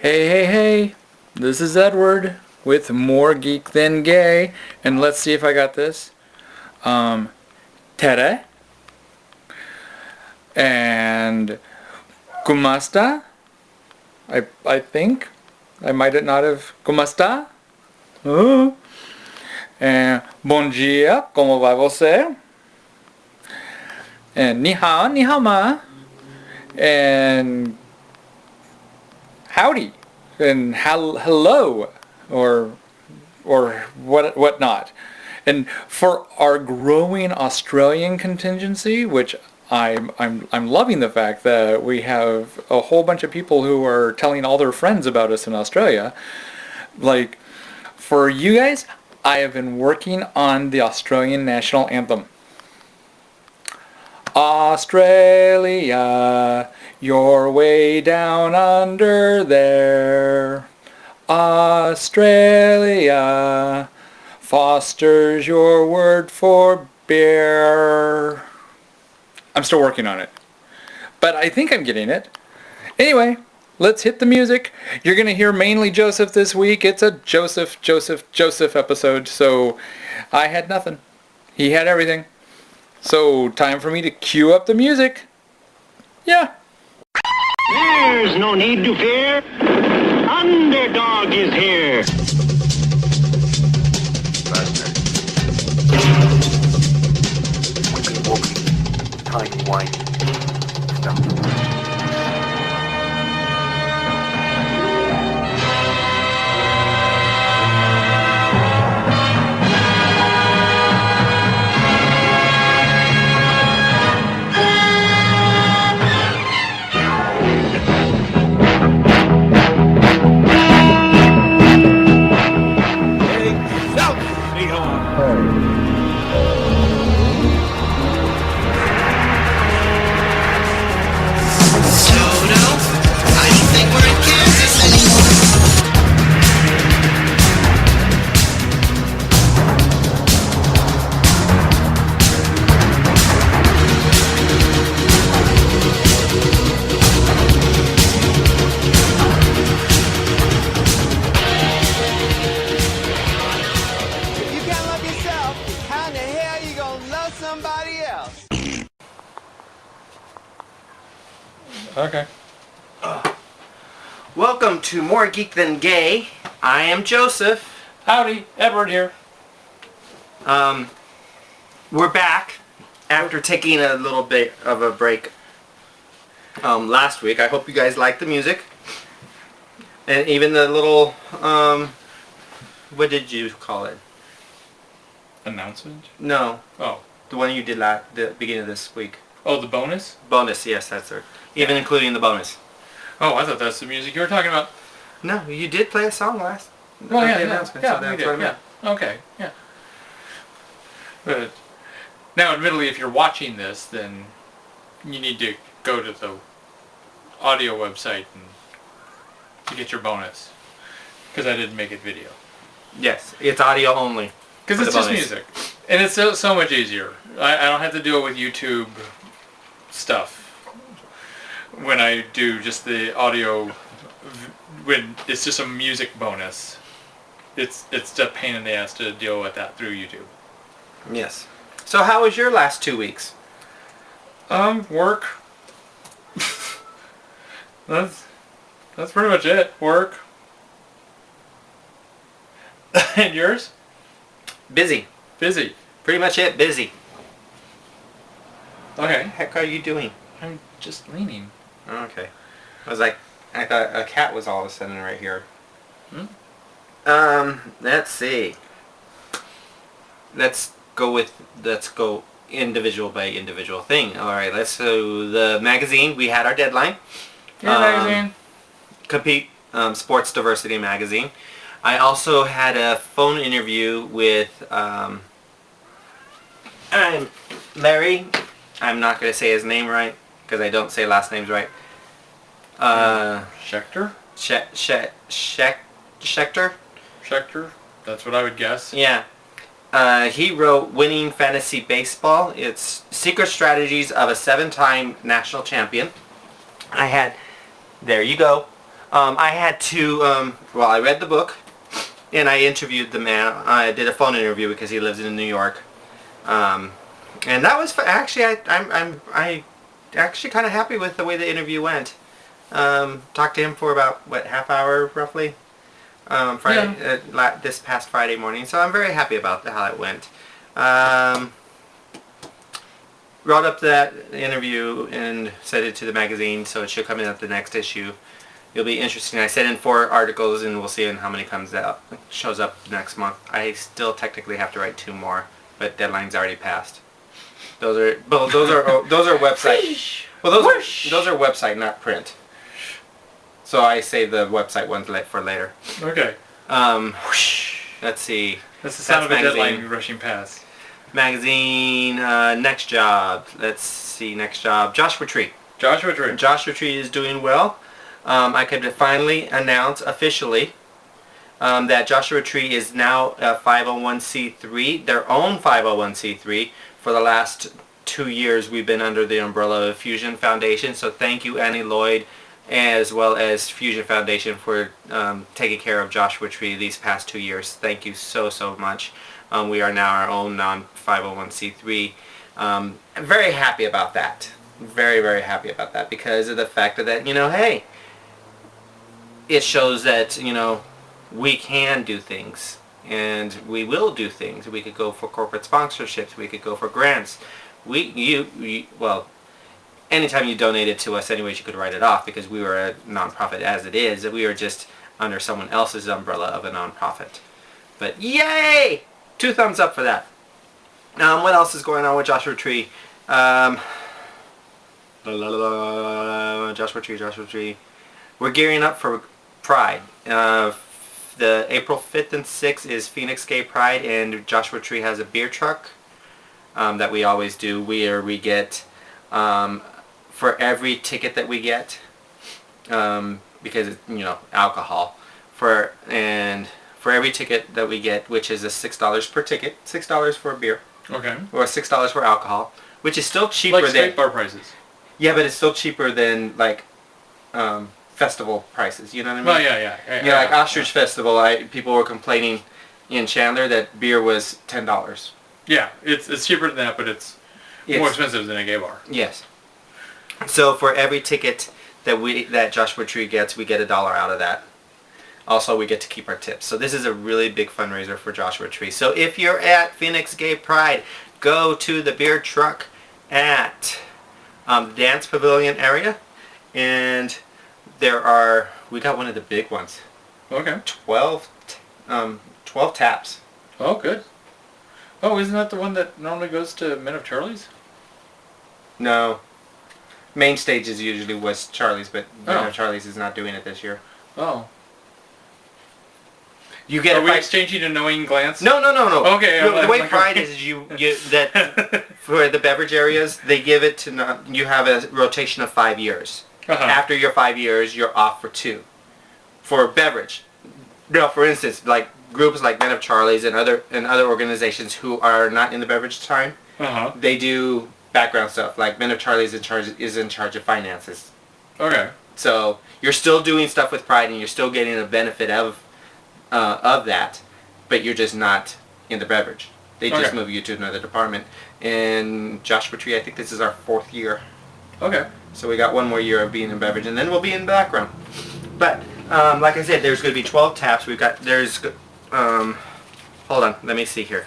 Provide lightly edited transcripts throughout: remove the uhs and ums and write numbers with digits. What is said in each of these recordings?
Hey, hey, hey, this is Edward with More Geek Than Gay, and let's see if I got this. Tere, and Kumasta, I think. I might not have. Kumasta? And Bom dia, como vai você? And ni hao ma. And howdy, and hello, or whatnot. And for our growing Australian contingency, which I'm loving the fact that we have a whole bunch of people who are telling all their friends about us in Australia. Like, for you guys, I have been working on the Australian National Anthem. Australia, you're way down under there. Australia fosters your word for beer. I'm still working on it, but I think I'm getting it. Anyway, let's hit the music. You're going to hear mainly Joseph this week. It's a Joseph episode, so I had nothing. He had everything. So, time for me to cue up the music. Yeah. There's no need to fear. Underdog is here. Wiggly woggly, tiny whiny stuff. Okay. Welcome to More Geek Than Gay. I am Joseph. Howdy, Edward here. We're back after taking a little bit of a break last week. I hope you guys liked the music. And even the little, what did you call it? Announcement? No. Oh. The one you did the beginning of this week. Oh, the bonus? Bonus, yes, that's it. Even including the bonus. Oh, I thought that's the music you were talking about. No, you did play a song last. Oh, yeah, announcement, yeah, so that's we did, what I meant. yeah. Okay, yeah. But now, admittedly, if you're watching this, then you need to go to the audio website to get your bonus, because I didn't make it video. Yes, it's audio only. Because it's just music, and it's so much easier. I don't have to do it with YouTube stuff. When I do just the audio, when it's just a music bonus, it's a pain in the ass to deal with that through YouTube. Yes. So how was your last 2 weeks? Work. That's pretty much it. Work. And yours? Busy. Busy. Pretty much it. Busy. Okay. What the heck are you doing? I'm just leaning. Oh, okay. I thought a cat was all of a sudden right here. Let's see. Let's go individual by individual thing. Alright, so the magazine, we had our deadline. Yeah, magazine. Compete, Sports Diversity Magazine. I also had a phone interview with, Larry. I'm not going to say his name right, because I don't say last names right. Schechter? Schechter? Schechter? That's what I would guess. Yeah. He wrote Winning Fantasy Baseball. It's Secret Strategies of a 7-time National Champion. There you go. I had to, well, I read the book, and I interviewed the man. I did a phone interview because he lives in New York. And that was, actually, I actually kind of happy with the way the interview went. Talked to him for about, what, half hour, roughly? Friday, this past Friday morning. So I'm very happy about how it went. Wrote up that interview and sent it to the magazine, so it should come in at the next issue. It'll be interesting. I sent in 4 articles, and we'll see how many shows up next month. I still technically have to write 2 more, but deadline's already passed. Those are website. Well, those are website, not print. So I save the website ones for later. Okay. Let's see. That's the sound of a deadline rushing past. Magazine, next job. Let's see, next job. Joshua Tree. Joshua Tree. Joshua Tree is doing well. I could finally announce officially that Joshua Tree is now a 501c3, their own 501c3. For the last 2 years, we've been under the umbrella of Fusion Foundation. So thank you, Annie Lloyd, as well as Fusion Foundation, for taking care of Joshua Tree these past 2 years. Thank you so much. We are now our own non-501c3. I'm very happy about that. Very happy about that because of the fact that, hey, it shows that, we can do things and we will do things. We could go for corporate sponsorships. We could go for grants. Well, anytime you donated to us, anyways, you could write it off because we were a nonprofit as it is. We are just under someone else's umbrella of a nonprofit. But yay! 2 thumbs up for that. What else is going on with Joshua Tree? Joshua Tree. We're gearing up for Pride. The April 5th and 6th is Phoenix Gay Pride, and Joshua Tree has a beer truck that we always do, where we get, for every ticket that we get, because it's, alcohol, for every ticket that we get, which is a $6 per ticket, $6 for a beer, okay, or $6 for alcohol, which is still cheaper like straight bar prices. Yeah, but it's still cheaper than like festival prices. You know what I mean? Well, yeah. Like Ostrich Festival, people were complaining in Chandler that beer was $10. Yeah, it's cheaper than that, but it's more expensive than a gay bar. Yes. So for every ticket that Joshua Tree gets, we get $1 out of that. Also, we get to keep our tips. So this is a really big fundraiser for Joshua Tree. So if you're at Phoenix Gay Pride, go to the beer truck at the Dance Pavilion area. And we got one of the big ones. Okay. 12 taps. Oh, good. Oh, isn't that the one that normally goes to Men of Charlie's? No. Main stage is usually West Charlie's, but Men of Charlie's is not doing it this year. Oh. You get Are we exchanging a knowing glance? No. Okay. The way Pride is you that for the beverage areas, they give it to you have a rotation of 5 years. After your 5 years, you're off for 2. For beverage. For instance, like groups like Men of Charlie's and other organizations who are not in the beverage time, they do background stuff. Like Men of Charlie's is in charge of finances. Okay. So you're still doing stuff with Pride, and you're still getting a benefit of that, but you're just not in the beverage. They just move you to another department. And Joshua Tree, I think this is our 4th year. Okay. So we got 1 more year of being in beverage, and then we'll be in background. But like I said, there's going to be 12 taps. Hold on, let me see here.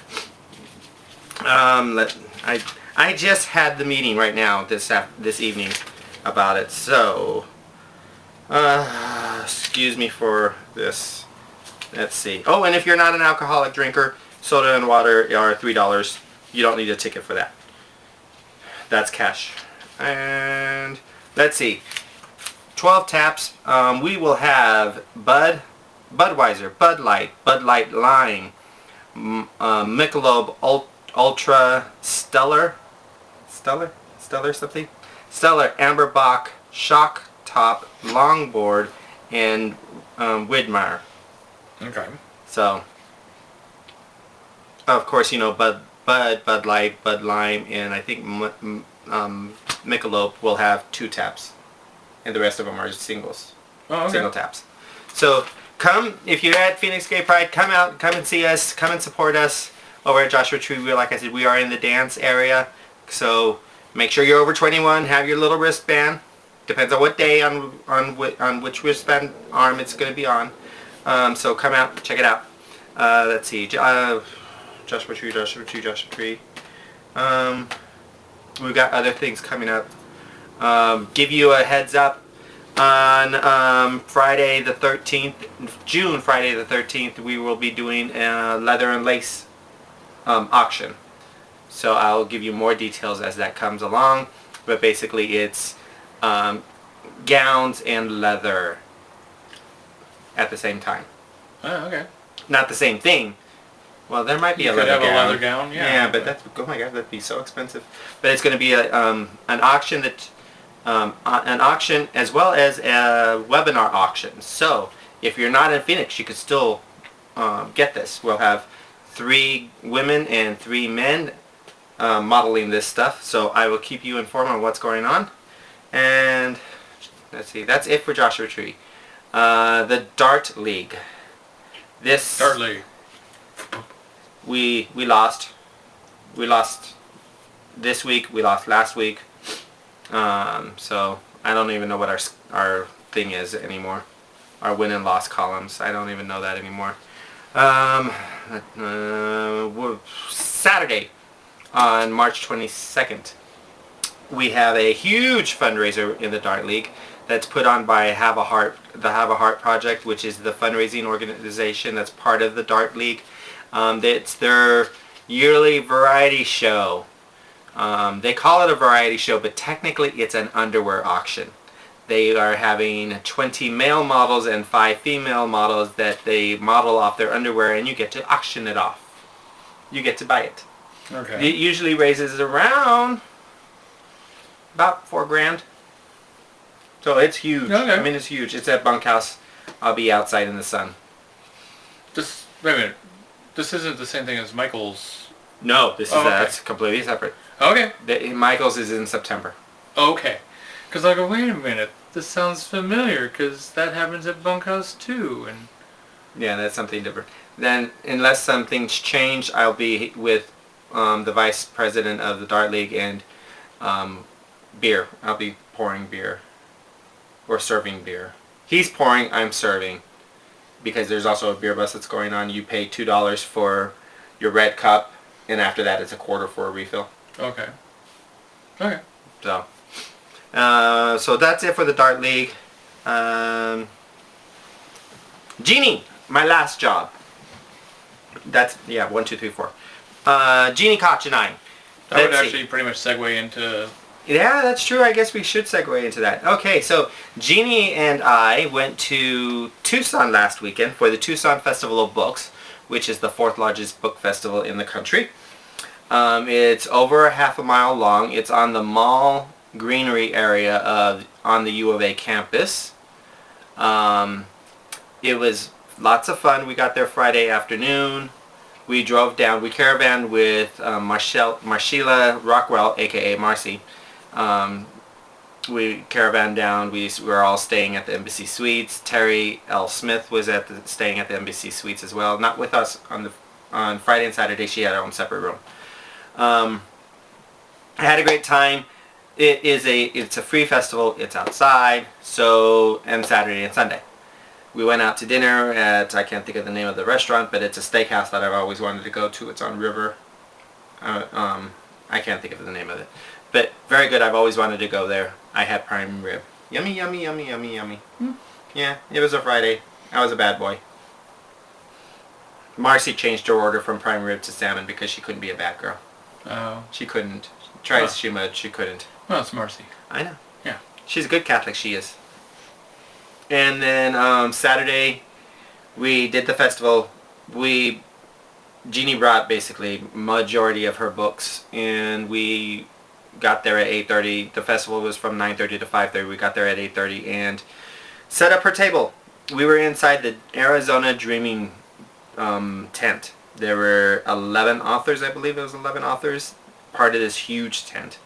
I just had the meeting right now this evening about it. So excuse me for this. Let's see. Oh, and if you're not an alcoholic drinker, soda and water are $3. You don't need a ticket for that. That's cash. And let's see. 12 taps. We will have Budweiser, Bud Light Lime, Michelob Ultra Stellar something? Stellar, Amberbach, Shock Top, Longboard, and Widmeyer. Okay. So, of course, Bud Light, Bud Lime, and I think Michelob will have 2 taps, and the rest of them are singles. Oh, okay. Single taps. So come, if you're at Phoenix Gay Pride, come out, come and see us, come and support us over at Joshua Tree. Like I said, we are in the dance area. So make sure you're over 21, have your little wristband. Depends on what day, on which wristband arm it's going to be on. So come out, check it out. Let's see, Joshua Tree. We've got other things coming up. Give you a heads up on Friday the 13th, June Friday the 13th, we will be doing a leather and lace auction. So I'll give you more details as that comes along. But basically it's gowns and leather at the same time. Oh, okay. Not the same thing. Well, there might be You a could leather have gown. a leather gown, yeah. Yeah, but that's, oh my god, that'd be so expensive. But it's going to be a, an auction that, an auction as well as a webinar auction. So if you're not in Phoenix, you could still get this. We'll have 3 women and 3 men modeling this stuff. So I will keep you informed on what's going on. And let's see, that's it for Joshua Tree. The Dart League. Dart League. We lost. We lost this week. We lost last week. So I don't even know what our thing is anymore. Our win and loss columns. I don't even know that anymore. Saturday on March 22nd, we have a huge fundraiser in the Dart League that's put on by the Have a Heart Project, which is the fundraising organization that's part of the Dart League. It's their yearly variety show. They call it a variety show, but technically it's an underwear auction. They are having 20 male models and 5 female models that they model off their underwear, and you get to auction it off. You get to buy it. Okay. It usually raises around about $4,000. So it's huge. Okay. I mean, it's huge. It's at Bunkhouse. I'll be outside in the sun. This, wait a minute. This isn't the same thing as Michael's. No, this is okay. that's completely separate. Okay. Michael's is in September. Okay. Because I go, wait a minute. This sounds familiar because that happens at Bunkhouse too. And Yeah, that's something different. Then, unless something's changed, I'll be with the vice president of the Dart League and beer. I'll be pouring beer. Or serving beer. He's pouring, I'm serving. Because there's also a beer bus that's going on. You pay $2 for your red cup, and after that it's $0.25 for a refill. okay. Okay. So, so that's it for the Dart League. Jeannie, my last job. That's, yeah, 1, 2, 3, 4. Jeannie Koch and I. That would Let's see. actually pretty much segue into. Yeah, that's true. I guess we should segue into that. Okay, so Jeannie and I went to Tucson last weekend for the Tucson Festival of Books, which is the 4th largest book festival in the country. It's over a half a mile long. It's on the mall greenery area on the U of A campus. It was lots of fun. We got there Friday afternoon. We drove down. We caravanned with Marshila Rockwell, aka Marcy. We caravanned down. We were all staying at the Embassy Suites. Terry L. Smith was staying at the Embassy Suites as well. Not with us on Friday and Saturday. She had her own separate room. I had a great time. It's a free festival. It's outside. So, and Saturday and Sunday. We went out to dinner at, I can't think of the name of the restaurant, but it's a steakhouse that I've always wanted to go to. It's on River. I can't think of the name of it. But very good. I've always wanted to go there. I had prime rib. Yummy, yummy, yummy, yummy, yummy. Yeah, it was a Friday. I was a bad boy. Marcy changed her order from prime rib to salmon because she couldn't be a bad girl. Oh. She couldn't. Try as she would, she couldn't. Well, it's Marcy. I know. Yeah. She's a good Catholic, she is. And then Saturday, we did the festival. Jeannie brought basically majority of her books, and we got there at 8:30. The festival was from 9:30 to 5:30. We got there at 8:30 and set up her table. We were inside the Arizona Dreaming tent. There were 11 authors, I believe it was 11 authors, part of this huge tent.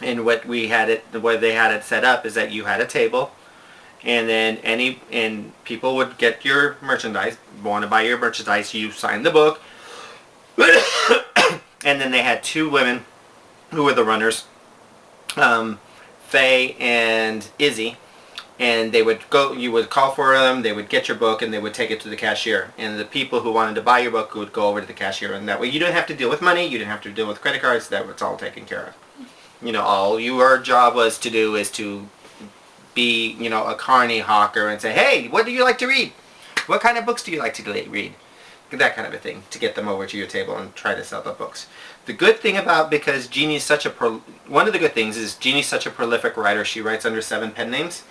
And the way they had it set up is that you had a table, And then people would get your merchandise, want to buy your merchandise, you sign the book. And then they had two women who were the runners, Faye and Izzy, and they would go, you would call for them, they would get your book, and they would take it to the cashier. And the people who wanted to buy your book would go over to the cashier, and that way you didn't have to deal with money, you didn't have to deal with credit cards, that was all taken care of. You know, all your job was to do is to be, you know, a carny hawker and say, hey, what do you like to read? What kind of books do you like to read? That kind of a thing, to get them over to your table and try to sell the books. The good thing about, because Jeannie's such a, one of the good things is Jeannie's such a prolific writer, she writes under 7 pen names.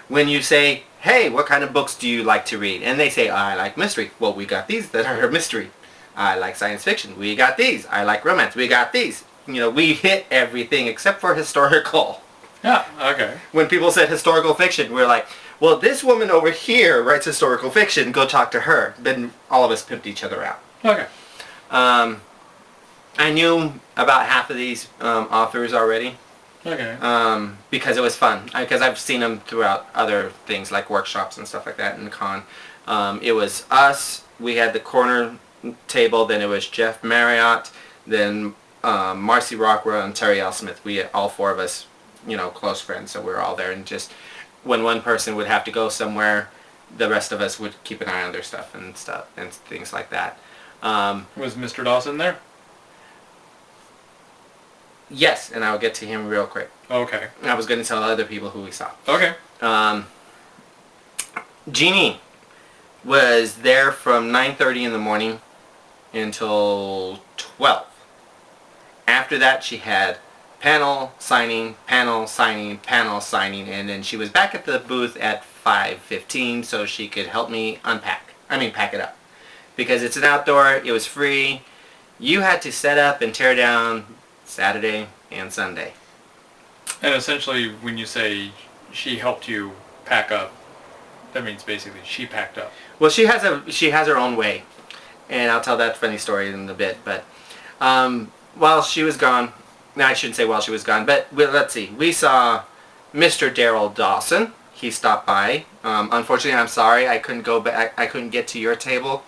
When you say, hey, what kind of books do you like to read? And they say, I like mystery. Well, we got these that are mystery. I like science fiction. We got these. I like romance. We got these. You know, we hit everything except for historical. Yeah, okay. When people said historical fiction, we're like, well, this woman over here writes historical fiction. Go talk to her. Then all of us pimped each other out. Okay. I knew about half of these authors already. Okay. Because it was fun. Because I've seen them throughout other things like workshops and stuff like that in the con. It was us. We had the corner table. Then it was Jeff Marriott. Then Marcy Rockwell and Terry L. Smith. We all 4 of us, you know, close friends. So we were all there. And just when one person would have to go somewhere, the rest of us would keep an eye on their stuff and things like that. Was Mr. Dawson there? Yes, and I'll get to him real quick. Okay. I was going to tell other people who we saw. Okay. Jeannie was there from 9:30 in the morning until 12. After that, she had panel signing, and then she was back at the booth at 5:15 so she could help me pack it up. Because it's an outdoor, it was free. You had to set up and tear down Saturday and Sunday. And essentially, when you say she helped you pack up, that means basically she packed up. Well, she has her own way, and I'll tell that funny story in a bit. But while she was gone, no, I shouldn't say while she was gone, but let's see. We saw Mr. Daryl Dawson. He stopped by. Unfortunately, I'm sorry I couldn't go back. I couldn't get to your table.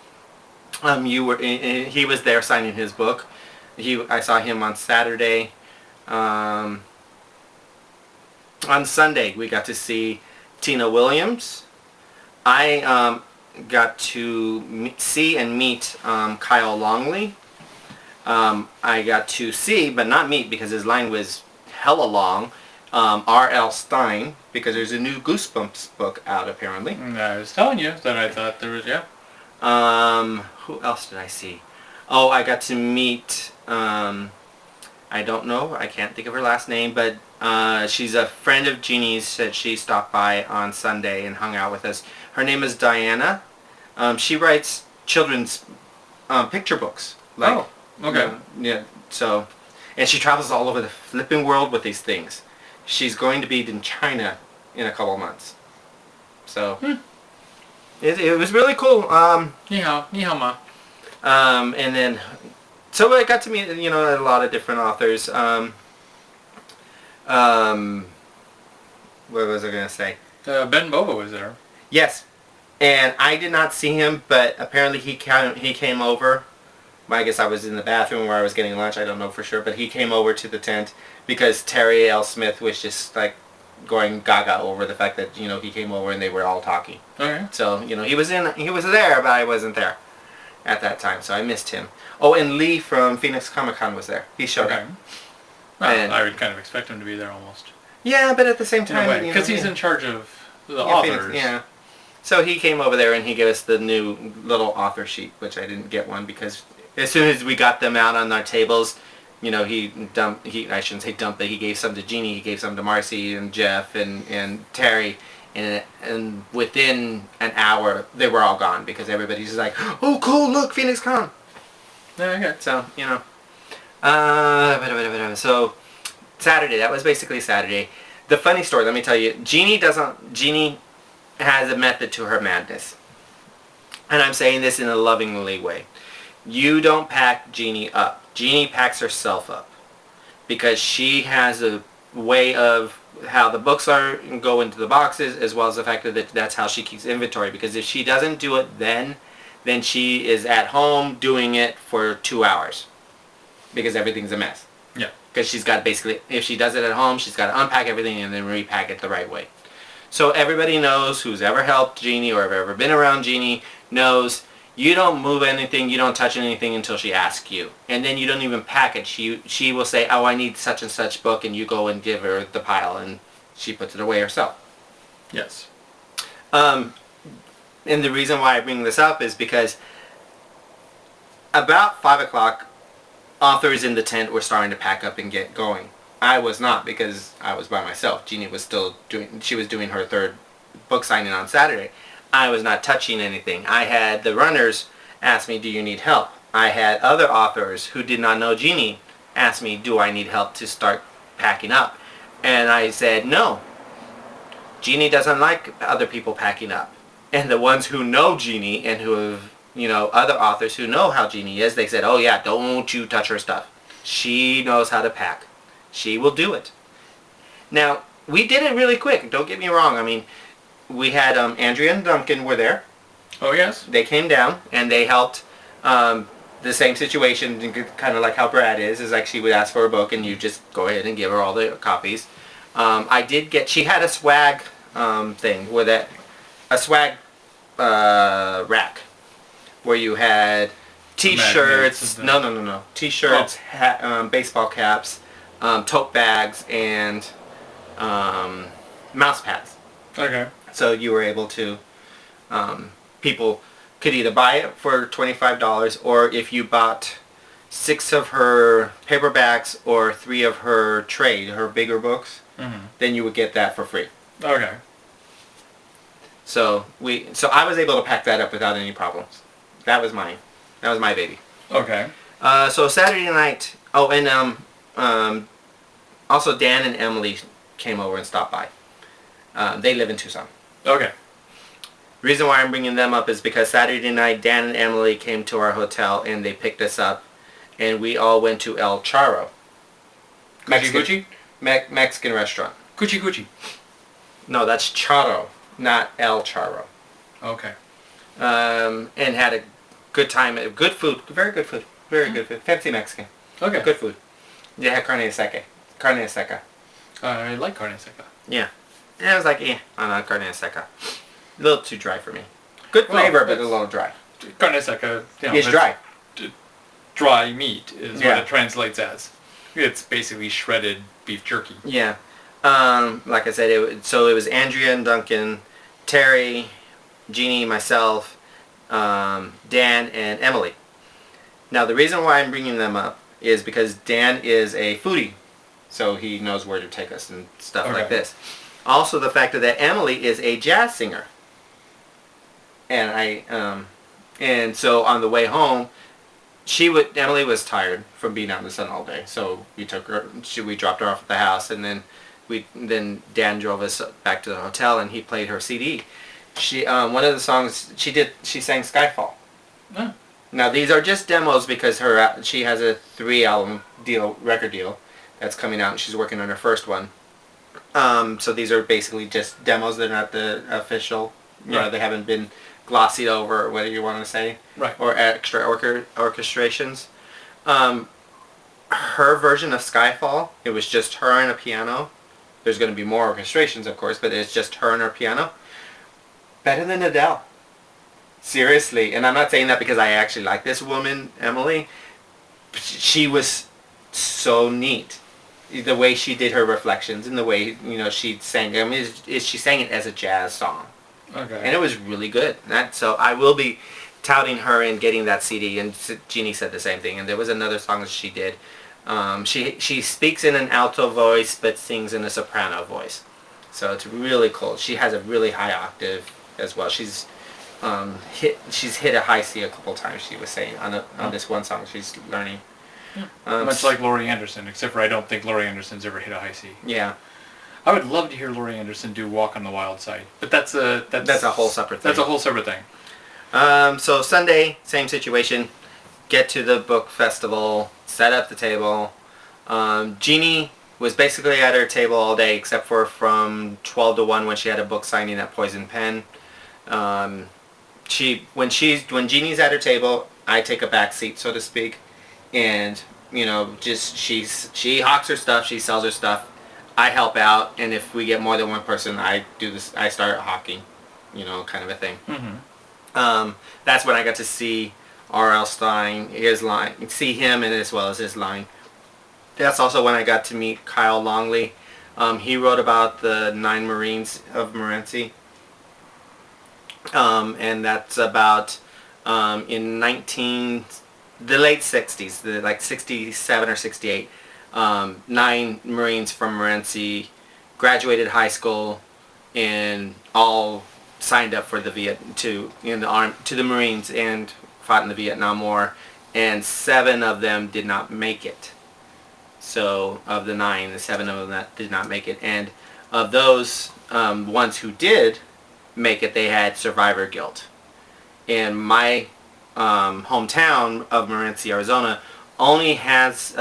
He was there signing his book. I saw him on Saturday. On Sunday, we got to see Tina Williams. I got to see and meet Kyle Longley. I got to see, but not meet because his line was hella long, R.L. Stine, because there's a new Goosebumps book out apparently. I was telling you that I thought there was, yeah. Who else did I see? Oh, I got to meet, I don't know, I can't think of her last name, but she's a friend of Jeannie's that she stopped by on Sunday and hung out with us. Her name is Diana. She writes children's picture books. Like, oh, okay. Yeah, so, and she travels all over the flipping world with these things. She's going to be in China in a couple months. So, it was really cool. Ni hao ma. And then, so I got to meet, you know, a lot of different authors. What was I going to say? Ben Boba was there. Yes. And I did not see him, but apparently he came over. Well, I guess I was in the bathroom where I was getting lunch. I don't know for sure. But he came over to the tent because Terry L. Smith was just like going gaga over the fact that, you know, he came over and they were all talking. Okay. So, you know, he was there, but I wasn't there at that time. So I missed him. Oh, and Lee from Phoenix Comic-Con was there. He showed up. Well, I would kind of expect him to be there almost. Yeah, but at the same time... Because he's in charge of the authors. Phoenix, yeah. So he came over there and he gave us the new little author sheet, which I didn't get one because as soon as we got them out on our tables, you know, I shouldn't say dumped, but he gave some to Jeannie, he gave some to Marcy and Jeff and Terry, and within an hour they were all gone because everybody's just like, oh cool, look, Phoenix Con. Okay. So, you know. So Saturday, that was basically Saturday. The funny story, let me tell you, Jeannie has a method to her madness. And I'm saying this in a lovingly way. You don't pack Jeannie up. Jeannie packs herself up. Because she has a way of how the books are go into the boxes, as well as the fact that that's how she keeps inventory. Because if she doesn't do it then she is at home doing it for 2 hours because everything's a mess. Yeah. Because she's got basically, if she does it at home, she's got to unpack everything and then repack it the right way. So everybody knows, who's ever helped Jeannie or have ever been around Jeannie knows, you don't move anything, you don't touch anything until she asks you. And then you don't even pack it. She will say, oh, I need such and such book, and you go and give her the pile, and she puts it away herself. Yes. And the reason why I bring this up is because about 5 o'clock, authors in the tent were starting to pack up and get going. I was not, because I was by myself. Jeannie was still doing her third book signing on Saturday. I was not touching anything. I had the runners ask me, do you need help? I had other authors who did not know Jeannie ask me, do I need help to start packing up? And I said, no. Jeannie doesn't like other people packing up. And the ones who know Jeannie and who have, other authors who know how Jeannie is, they said, oh yeah, don't you touch her stuff. She knows how to pack. She will do it. Now, we did it really quick. Don't get me wrong. I mean, we had Andrea and Duncan were there. Oh, yes? They came down and they helped the same situation, kind of like how Brad is like she would ask for a book and you just go ahead and give her all the copies. She had a swag thing with a swag rack where you had t-shirts, no, t-shirts, baseball caps, tote bags, and mouse pads. Okay. So you were able to, people could either buy it for $25, or if you bought 6 of her paperbacks or 3 of her trade, her bigger books, then you would get that for free. Okay. So I was able to pack that up without any problems. That was mine. That was my baby. Okay. So Saturday night. Oh, and also Dan and Emily came over and stopped by. They live in Tucson. Okay. Reason why I'm bringing them up is because Saturday night Dan and Emily came to our hotel and they picked us up, and we all went to El Charro. Gucci? Mexican restaurant. Gucci. No, that's Charro, not El Charro. Okay. And had a good time. Good food. Very good food. Very good food. Fancy Mexican. Okay. Good food. They had carne seca. Carne seca. I like carne seca. Yeah. And I was like, I'm not carne seca. A little too dry for me. Good flavor, but a little dry. Carne seca, It's dry. Dry meat is Yeah. what it translates as. It's basically shredded beef jerky. Yeah. Like I said, it was Andrea and Duncan, Terry, Jeannie, myself, Dan, and Emily. Now, the reason why I'm bringing them up is because Dan is a foodie, so he knows where to take us and stuff like this. Also, the fact that Emily is a jazz singer. And so on the way home, Emily was tired from being out in the sun all day, so we dropped her off at the house, and then Dan drove us back to the hotel, and he played her CD. One of the songs she sang Skyfall. Oh. Now these are just demos because she has a 3-album record deal that's coming out, and she's working on her first one. So these are basically just demos. They're not the official. They haven't been glossied over, or whatever you want to say. Right. Or extra orchestrations. Her version of Skyfall, it was just her and a piano. There's going to be more orchestrations, of course, but it's just her and her piano. Better than Adele. Seriously. And I'm not saying that because I actually like this woman, Emily. She was so neat. The way she did her reflections and the way, she sang. I mean, she sang it as a jazz song. Okay. And it was really good. So I will be touting her and getting that CD. And Jeannie said the same thing. And there was another song that she did. She speaks in an alto voice but sings in a soprano voice. So it's really cool. She has a really high octave as well. She's hit a high C a couple times, she was saying, on this one song she's learning. Much like Laurie Anderson, except for I don't think Laurie Anderson's ever hit a high C. Yeah. I would love to hear Laurie Anderson do Walk on the Wild Side, but that's a whole separate thing. That's a whole separate thing. So Sunday, same situation. Get to the book festival, set up the table. Jeannie was basically at her table all day, except for from 12 to 1 when she had a book signing at Poison Pen. When Jeannie's at her table, I take a back seat, so to speak, and just she hawks her stuff, she sells her stuff. I help out, and if we get more than one person, I start hawking, kind of a thing. That's when I got to see R.L. Stein, his line, see him, and as well as his line. That's also when I got to meet Kyle Longley. He wrote about the 9 Marines of Morenci. And that's about in the late 60s, like 67 or 68. 9 Marines from Morenci graduated high school and all signed up for the to the Marines and fought in the Vietnam War, and 7 of them did not make it. So of the 9, the 7 of them that did not make it, and of those ones who did make it, they had survivor guilt. And my hometown of Morenci, Arizona, only has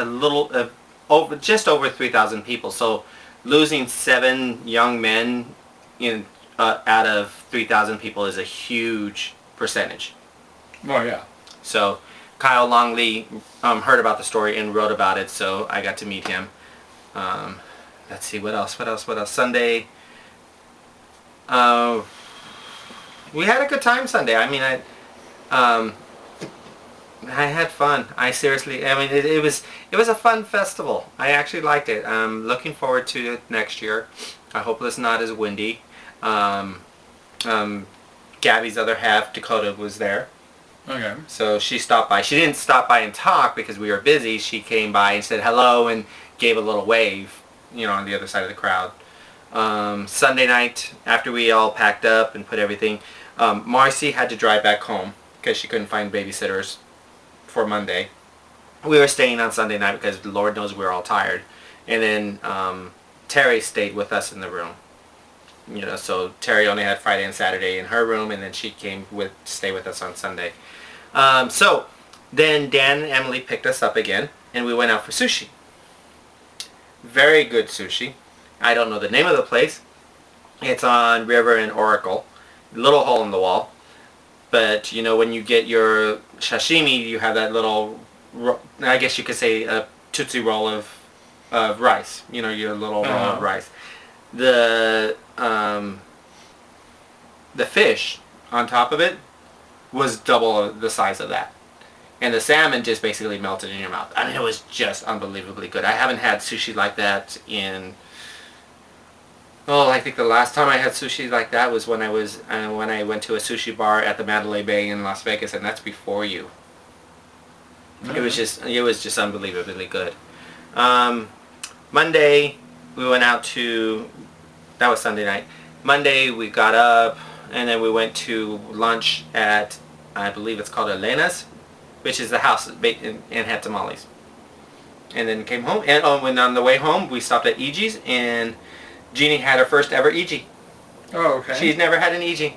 just over 3,000 people. So losing 7 young men out of 3,000 people is a huge percentage. Oh yeah. So Kyle Longley heard about the story and wrote about it, so I got to meet him. Let's see, what else? Sunday. We had a good time Sunday. I mean, I had fun. It was a fun festival. I actually liked it. I'm looking forward to it next year. I hope it's not as windy. Gabby's other half, Dakota, was there. Okay. So she stopped by. She didn't stop by and talk because we were busy. She came by and said hello and gave a little wave, on the other side of the crowd. Sunday night, after we all packed up and put everything, Marcy had to drive back home because she couldn't find babysitters for Monday. We were staying on Sunday night because Lord knows we were all tired. And then Terry stayed with us in the room. So Terry only had Friday and Saturday in her room, and then she came to stay with us on Sunday. So then Dan and Emily picked us up again, and we went out for sushi. Very good sushi. I don't know the name of the place. It's on River and Oracle. Little hole in the wall. But, when you get your sashimi, you have that little, I guess you could say a Tootsie Roll of rice. Your little roll of rice. The fish on top of it was double the size of that. And the salmon just basically melted in your mouth. I mean, it was just unbelievably good. I haven't had sushi like that in... I think the last time I had sushi like that was when I went to a sushi bar at the Mandalay Bay in Las Vegas, and that's before you. Mm-hmm. It was just unbelievably good. Monday, we went out to... That was Sunday night. Monday, we got up, and then we went to lunch at, I believe it's called Elena's, which is the house and had tamales. And then came home, and when on the way home, we stopped at Iji's, and Jeannie had her first ever Iji. Oh, okay. She's never had an Iji.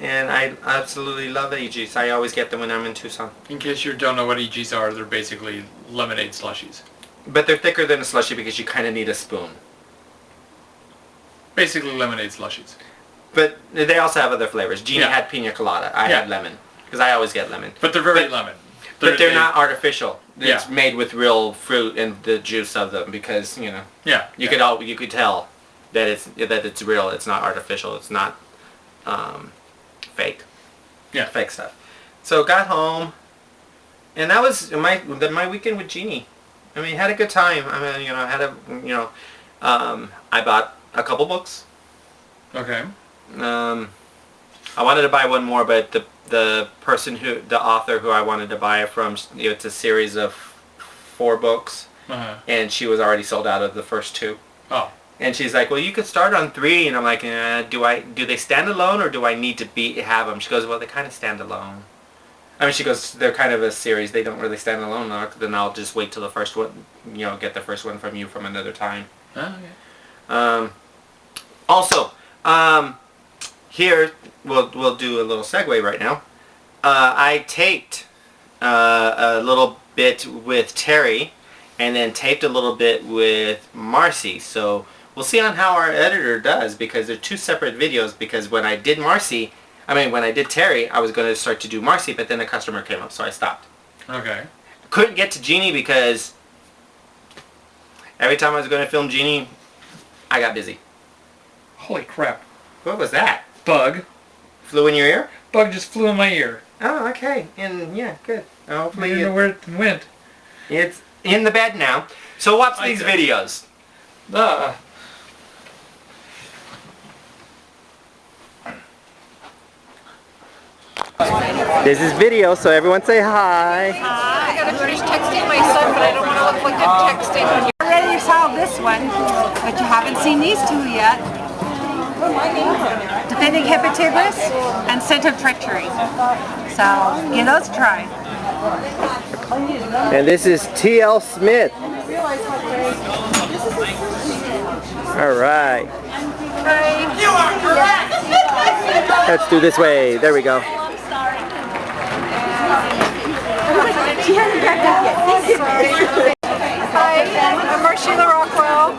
And I absolutely love the Ijis. I always get them when I'm in Tucson. In case you don't know what Ijis are, they're basically lemonade slushies. But they're thicker than a slushie because you kind of need a spoon. Basically lemonade slushies. But they also have other flavors. Jeannie Yeah. had pina colada. I had lemon. Because I always get lemon. But they're very lemon. But they're not artificial. Yeah. It's made with real fruit and the juice of them because, Yeah. you could tell that it's real. It's not artificial. It's not fake. Yeah. Fake stuff. So got home, and that was my weekend with Jeannie. I mean, had a good time. I mean, I bought a couple books. Okay. I wanted to buy one more, but the author who I wanted to buy it from, it's a series of 4 books, and she was already sold out of the first 2. Oh. And she's like, well, you could start on 3, and I'm like, do they stand alone, or do I need to have them? She goes, well, they kind of stand alone. I mean, she goes, they're kind of a series. They don't really stand alone. Then I'll just wait till the first one, get the first one from you from another time. Oh, okay. Also, here, we'll do a little segue right now. I taped a little bit with Terry and then taped a little bit with Marcy. So we'll see on how our editor does, because they're two separate videos. Because when I did when I did Terry, I was going to start to do Marcy, but then a customer came up, so I stopped. Okay. Couldn't get to Jeannie because every time I was going to film Jeannie, I got busy. Holy crap. What was that? Bug. Flew in your ear? Bug just flew in my ear. Oh, okay. And yeah, good. I Hopefully don't know where it went. it's in the bed now. So watch these videos. This is video, so everyone say hi. I gotta finish texting my son, but I don't want to look like I'm texting. You already saw this one, but you haven't seen these two yet. Defending Hepatitis and Scent of Treachery. So, give those a try. And this is T.L. Smith. Alright. You are correct! Let's do this way. There we go. Hi, I'm Marshila Rockwell.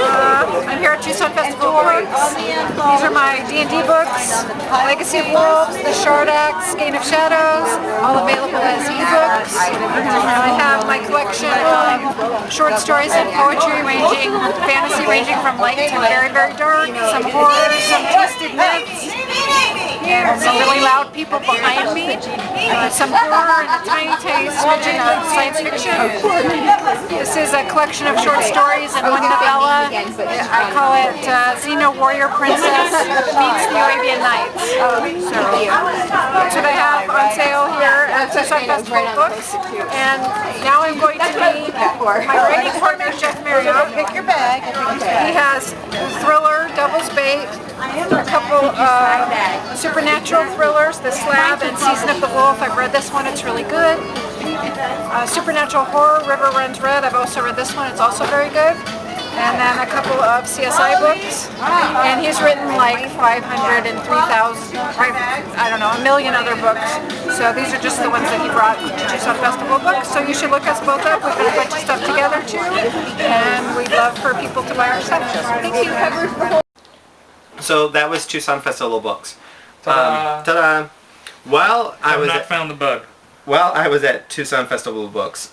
I'm here at Tucson Festival Books. These are my D&D books, Legacy of Wolves, The Shard Axe, Skein of Shadows, all available as ebooks. I have my collection of short stories and poetry fantasy ranging from light to very, very dark, some horror, some twisted myths, and some really loud people behind me, some horror and a tiny smidgen of science fiction. This is a collection of short stories and one novella. I call it Xena Warrior Princess meets the Arabian Nights. So that's what I have on sale here at Tucson Festival Books. And now I'm going to meet my writing partner, Jeff Marriott. Pick your bag. He has thriller, Devil's Bait, a couple supernatural thrillers, The Slab and Season of the Wolf. I've read this one, it's really good. Supernatural horror, River Runs Red. I've also read this one, it's also very good. And then a couple of CSI books. And he's written like 500 and 3,000, I don't know, a million other books. So these are just the ones that he brought to Tucson Festival Books. So you should look us both up. We've got a bunch of stuff together too. And we'd love for people to buy our stuff. Thank you. So that was Tucson Festival Books. Ta-da. Ta-da! Well, I I've found the bug. Well, I was at Tucson Festival Books.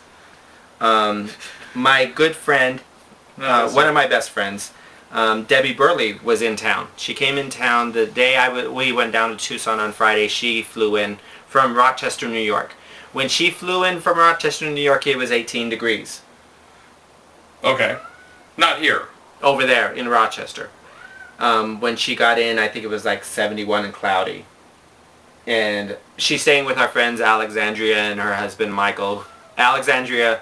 My good friend, one of my best friends, Debbie Burley, was in town. She came in town the day we went down to Tucson on Friday. She flew in from Rochester, New York. When she flew in from Rochester, New York, it was 18 degrees. Okay. Not here. Over there in Rochester. When she got in, I think it was like 71 and cloudy. And she's staying with our friends Alexandria and her husband Michael. Alexandria,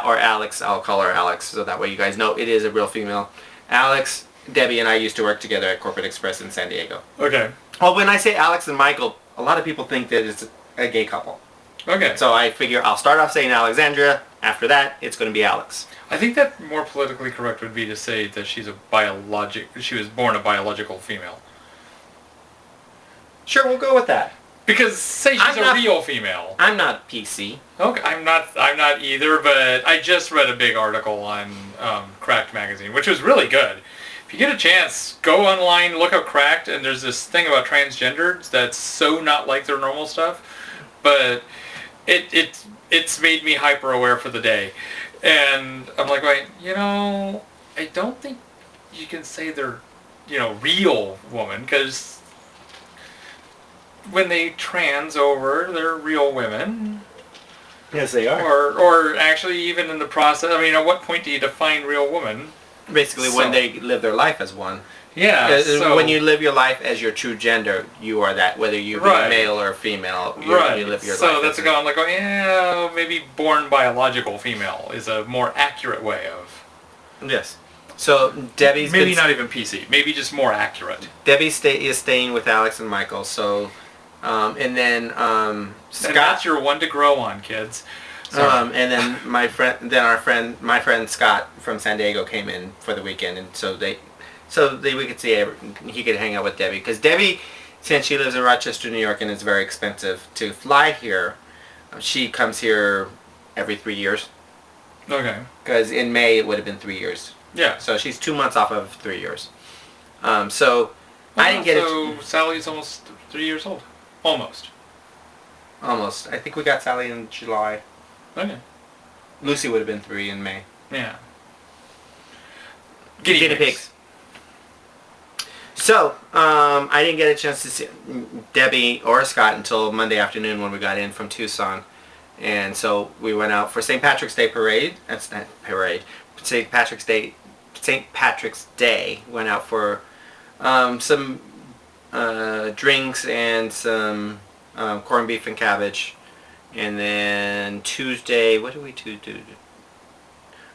or Alex, I'll call her Alex, so that way you guys know it is a real female. Alex, Debbie, and I used to work together at Corporate Express in San Diego. Okay. Well, when I say Alex and Michael, a lot of people think that it's a gay couple. Okay. So I figure I'll start off saying Alexandria. After that, it's going to be Alex. I think that more politically correct would be to say that she was born a biological female. Sure, we'll go with that. Because say she's a real female. I'm not PC. Okay, I'm not either, but I just read a big article on Cracked magazine, which was really good. If you get a chance, go online, look up Cracked, and there's this thing about transgenders that's so not like their normal stuff, but it's made me hyper aware for the day. And I'm like, wait, I don't think you can say they're, real woman, because when they trans over, they're real women. Yes, they are. Or actually, even in the process, at what point do you define real woman? Basically, when they live their life as one. Yeah. When you live your life as your true gender, you are that. Whether you be male or female, you live your life. So that's I'm like, maybe born biological female is a more accurate way of. Yes. So Debbie's maybe not even PC. Maybe just more accurate. Debbie is staying with Alex and Michael. So, and then Scott. And that's your one to grow on, kids. And then my friend Scott from San Diego came in for the weekend, and we could see he could hang out with Debbie, because Debbie, since she lives in Rochester, New York, and it's very expensive to fly here, she comes here every 3 years, Okay. Because in May it would have been 3 years. Yeah. So she's 2 months off of 3 years. So I didn't get it. So Sally's almost 3 years old. Almost. Almost. I think we got Sally in July. Okay. Lucy would have been 3 in May. Yeah. Guinea pigs. So, I didn't get a chance to see Debbie or Scott until Monday afternoon when we got in from Tucson. And so we went out for St. Patrick's Day parade. That's not parade. St. Patrick's Day. Went out for some drinks and some corned beef and cabbage. And then Tuesday, what did we do?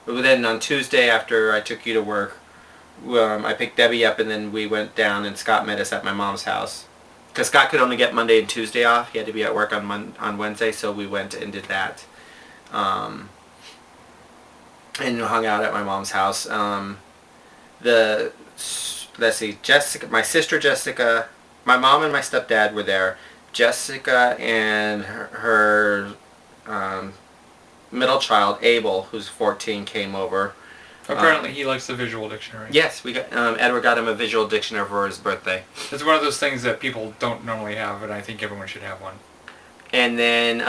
Then on Tuesday after I took you to work, I picked Debbie up and then we went down and Scott met us at my mom's house. Because Scott could only get Monday and Tuesday off. He had to be at work on Wednesday, so we went and did that. And hung out at my mom's house. Let's see, Jessica, my sister Jessica, my mom and my stepdad were there. Jessica and her middle child, Abel, who's 14, came over. Apparently he likes the visual dictionary. Yes, we got Edward got him a visual dictionary for his birthday. It's one of those things that people don't normally have, and I think everyone should have one. And then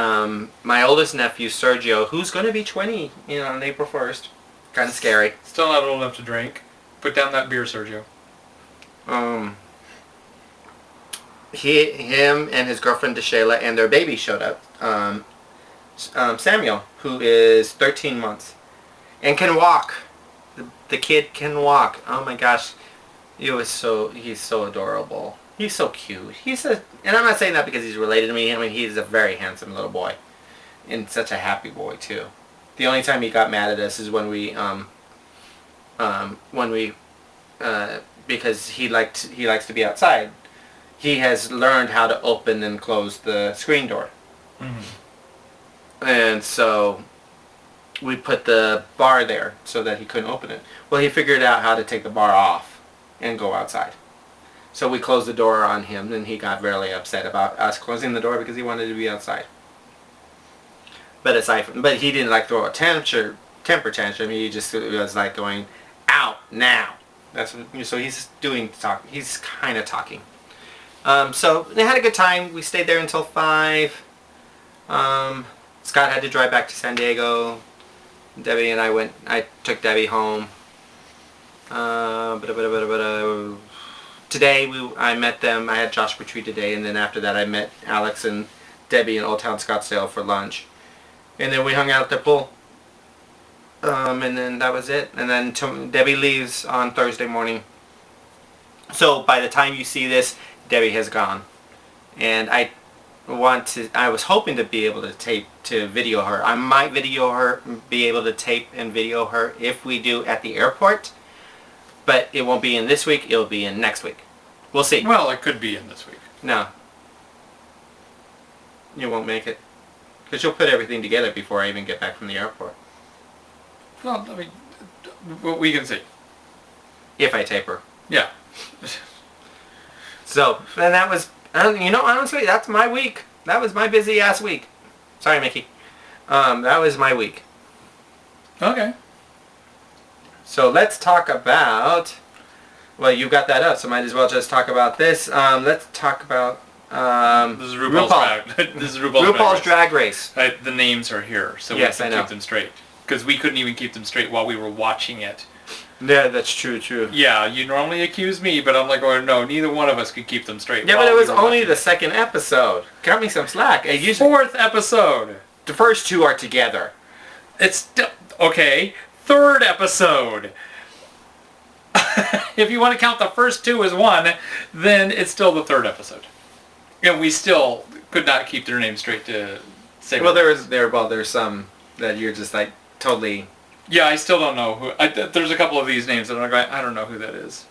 my oldest nephew, Sergio, who's going to be 20 on April 1st. Kind of scary. Still not old enough to drink. Put down that beer, Sergio. Him and his girlfriend, DeShayla, and their baby showed up. Samuel, who is 13 months. And can walk. The kid can walk. Oh my gosh. He's so adorable. He's so cute. And I'm not saying that because he's related to me. I mean, he's a very handsome little boy. And such a happy boy, too. The only time he got mad at us is when we because he likes to be outside. He has learned how to open and close the screen door. Mm-hmm. And so we put the bar there so that he couldn't open it. Well, he figured out how to take the bar off and go outside. So we closed the door on him, and he got really upset about us closing the door because he wanted to be outside. But he didn't like throw a temper tantrum. He just was like going, "Out now!" So he's He's kind of talking. So they had a good time. We stayed there until 5. Scott had to drive back to San Diego. Debbie and I took Debbie home. Today I met them. I had Joshua Tree today, and then after that I met Alex and Debbie in Old Town Scottsdale for lunch. And then we hung out at the pool. And then that was it. And then Debbie leaves on Thursday morning. So by the time you see this, Debbie has gone. And I was hoping to be able to video her. I might be able to tape and video her if we do at the airport. But it won't be in this week, it'll be in next week. We'll see. Well, it could be in this week. No. You won't make it. Because you'll put everything together before I even get back from the airport. Well, I mean, we can see. If I tape her. Yeah. So, and that was, honestly, that's my week. That was my busy ass week. Sorry, Mickey. That was my week. Okay. So let's talk about, well, you got that up, so might as well just talk about this. Let's talk about this is RuPaul's Drag Race. The names are here, so yes, we can keep them straight. Because we couldn't even keep them straight while we were watching it. Yeah, that's true. Yeah, you normally accuse me, but I'm like, oh no, neither one of us could keep them straight. Yeah, but it was only the second episode. Cut me some slack. Fourth episode. The first 2 are together. It's still, okay, 3rd episode. If you want to count the first 2 as one, then it's still the 3rd episode. And we still could not keep their names straight to say. Well, there's some that you're just like totally. Yeah, I still don't know who. There's a couple of these names that I'm like, I don't know who that is.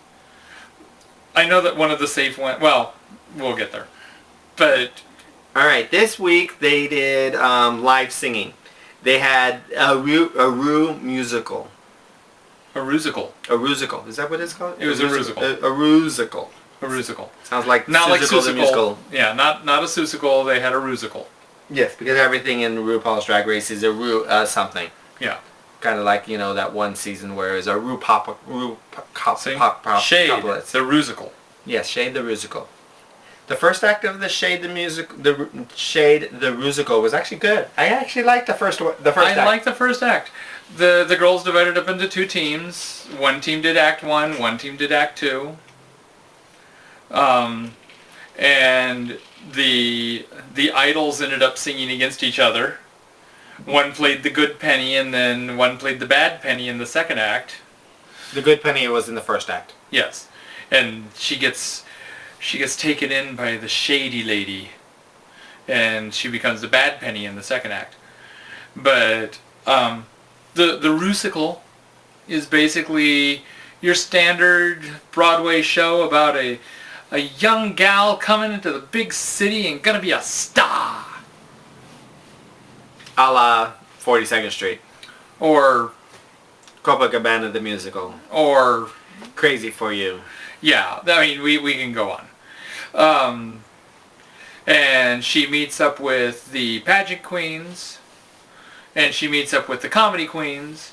I know that one of the safe ones. Well, we'll get there. But all right, this week they did live singing. They had a Ru musical. A rusical. A rusical. Is that what it's called? It was a rusical. A rusical. A rusical. Sounds like not like Seussical the musical. Yeah, not a Seussical. They had a rusical. Yes, because everything in RuPaul's Drag Race is a something. Yeah. Kind of like, you know, that one season where it was a See? RuPaul Shade, couplets. the Rusical. Yes, Shade the Rusical. The first act of the Shade the Rusical was actually good. I actually liked the first act. I like the first act. The girls divided up into two teams. One team did Act 1, one team did Act 2. And the idols ended up singing against each other. One played the good penny, and then one played the bad penny in the second act. The good penny was in the first act. Yes, and she gets taken in by the shady lady, and she becomes the bad penny in the second act. But the Rusical is basically your standard Broadway show about a young gal coming into the big city and gonna be a star. A la 42nd Street. Or Copacabana the musical. Or Crazy for You. Yeah, I mean, we can go on. And she meets up with the pageant queens, and she meets up with the comedy queens,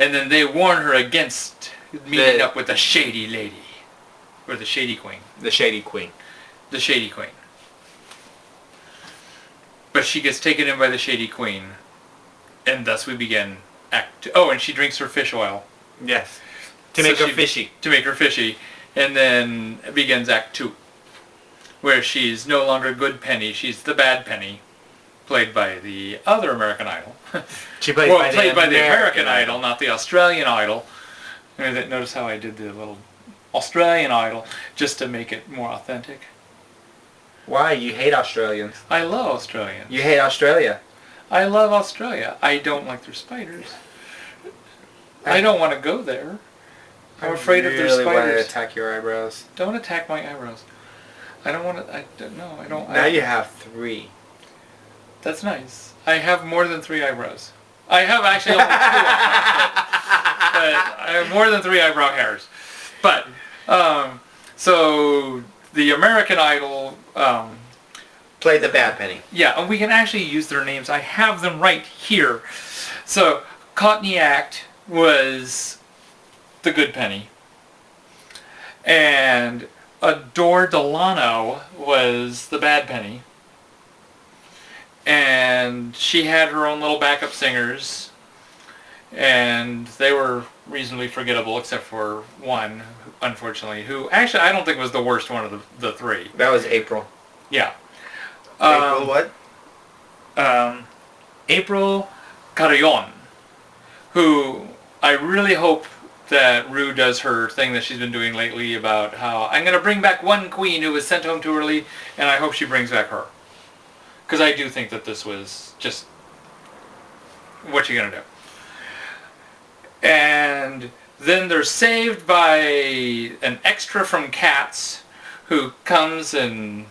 and then they warn her against meeting up with the shady lady. Or the shady queen. The Shady Queen. The shady queen. But she gets taken in by the shady queen, and thus we begin Act 2. Oh, and she drinks her fish oil. Yes. To make her fishy. To make her fishy. And then begins Act 2, where she's no longer good penny, she's the bad penny, played by the other American Idol. She played by the American Idol, not the Australian Idol. Notice how I did the little Australian Idol, just to make it more authentic. Why? You hate Australians. I love Australians. You hate Australia. I love Australia. I don't like their spiders. I don't want to go there. I'm afraid of their spiders. I really want to spiders. attack your eyebrows. Don't attack my eyebrows. I don't want to. I don't know. I don't. Now you have 3. That's nice. I have more than 3 eyebrows. I have actually only 2 eyebrows, but I have more than 3 eyebrow hairs. But so the American Idol. Played the bad penny. Yeah, and we can actually use their names. I have them right here. So Courtney Act was the good penny, and Adore Delano was the bad penny, and she had her own little backup singers, and they were reasonably forgettable except for one, unfortunately, who actually I don't think was the worst one of the 3. That was April. Yeah. April what? April Carrion, who I really hope that Rue does her thing that she's been doing lately about how I'm going to bring back one queen who was sent home too early, and I hope she brings back her. Because I do think that this was just, what you going to do? And then they're saved by an extra from Cats who comes and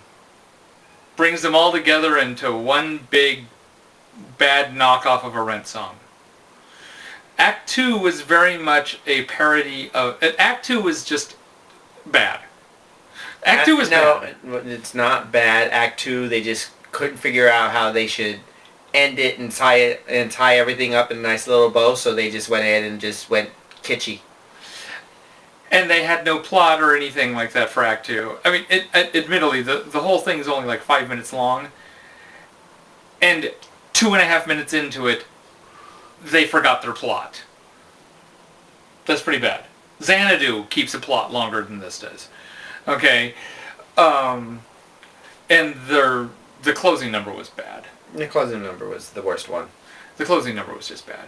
brings them all together into one big bad knockoff of a Rent song. Act 2 was very much a parody of... Act 2 was just bad. Act 2 was bad. No, it's not bad. Act 2, they just couldn't figure out how they should end it and tie everything up in a nice little bow, so they just went ahead and just went kitschy. And they had no plot or anything like that for Act 2. I mean, admittedly, the whole thing is only like 5 minutes long. And 2.5 minutes into it, they forgot their plot. That's pretty bad. Xanadu keeps a plot longer than this does. Okay? And the closing number was bad. The closing number was the worst one. The closing number was just bad.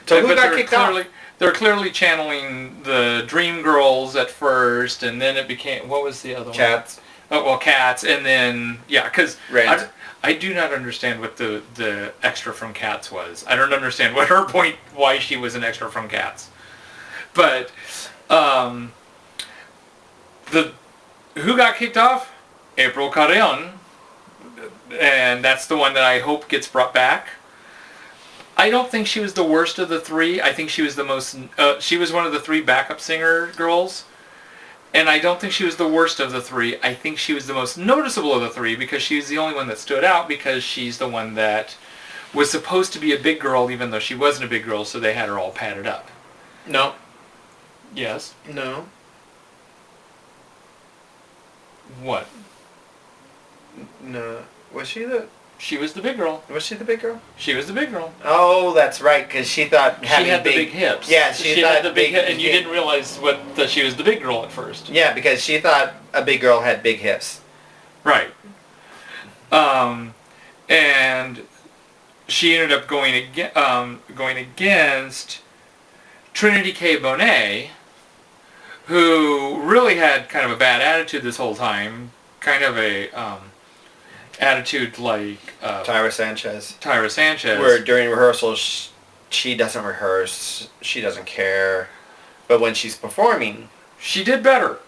So who got kicked off? They're clearly channeling the Dream Girls at first, and then it became... What was the other one? Cats. Oh, well, Cats, and then... Yeah, because I do not understand what the extra from Cats was. I don't understand what her point, why she was an extra from Cats. But, who got kicked off? April Carrion. And that's the one that I hope gets brought back. I don't think she was the worst of the 3. I think she was the most... she was one of the 3 backup singer girls. And I don't think she was the worst of the 3. I think she was the most noticeable of the 3 because she's the only one that stood out because she's the one that was supposed to be a big girl even though she wasn't a big girl, so they had her all padded up. No. Yes. No. What? No. Was she the big girl. Was she the big girl? She was the big girl. Oh, that's right, because she thought She had the big hips. Yeah, she thought had the big hips, and you didn't realize that she was the big girl at first. Yeah, because she thought a big girl had big hips. Right. And she ended up going against Trinity K. Bonet, who really had kind of a bad attitude this whole time. Kind of a attitude like Tyra Sanchez. Where during rehearsals, she doesn't rehearse, she doesn't care, but when she's performing, she did better.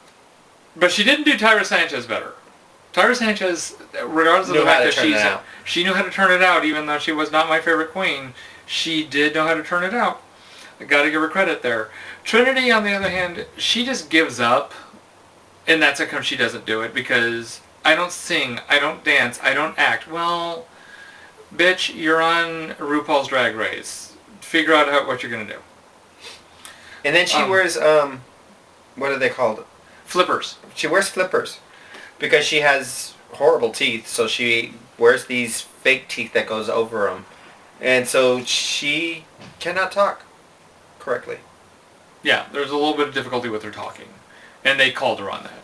But she didn't do Tyra Sanchez better. Tyra Sanchez, regardless of the fact that she knew how to turn it out, even though she was not my favorite queen, she did know how to turn it out. I gotta give her credit there. Trinity, on the other hand, she just gives up, and that's how come she doesn't do it, because I don't sing, I don't dance, I don't act. Well, bitch, you're on RuPaul's Drag Race. Figure out what you're gonna do. And then she wears, what are they called? Flippers. She wears flippers. Because she has horrible teeth, so she wears these fake teeth that goes over them. And so she cannot talk correctly. Yeah, there's a little bit of difficulty with her talking. And they called her on that.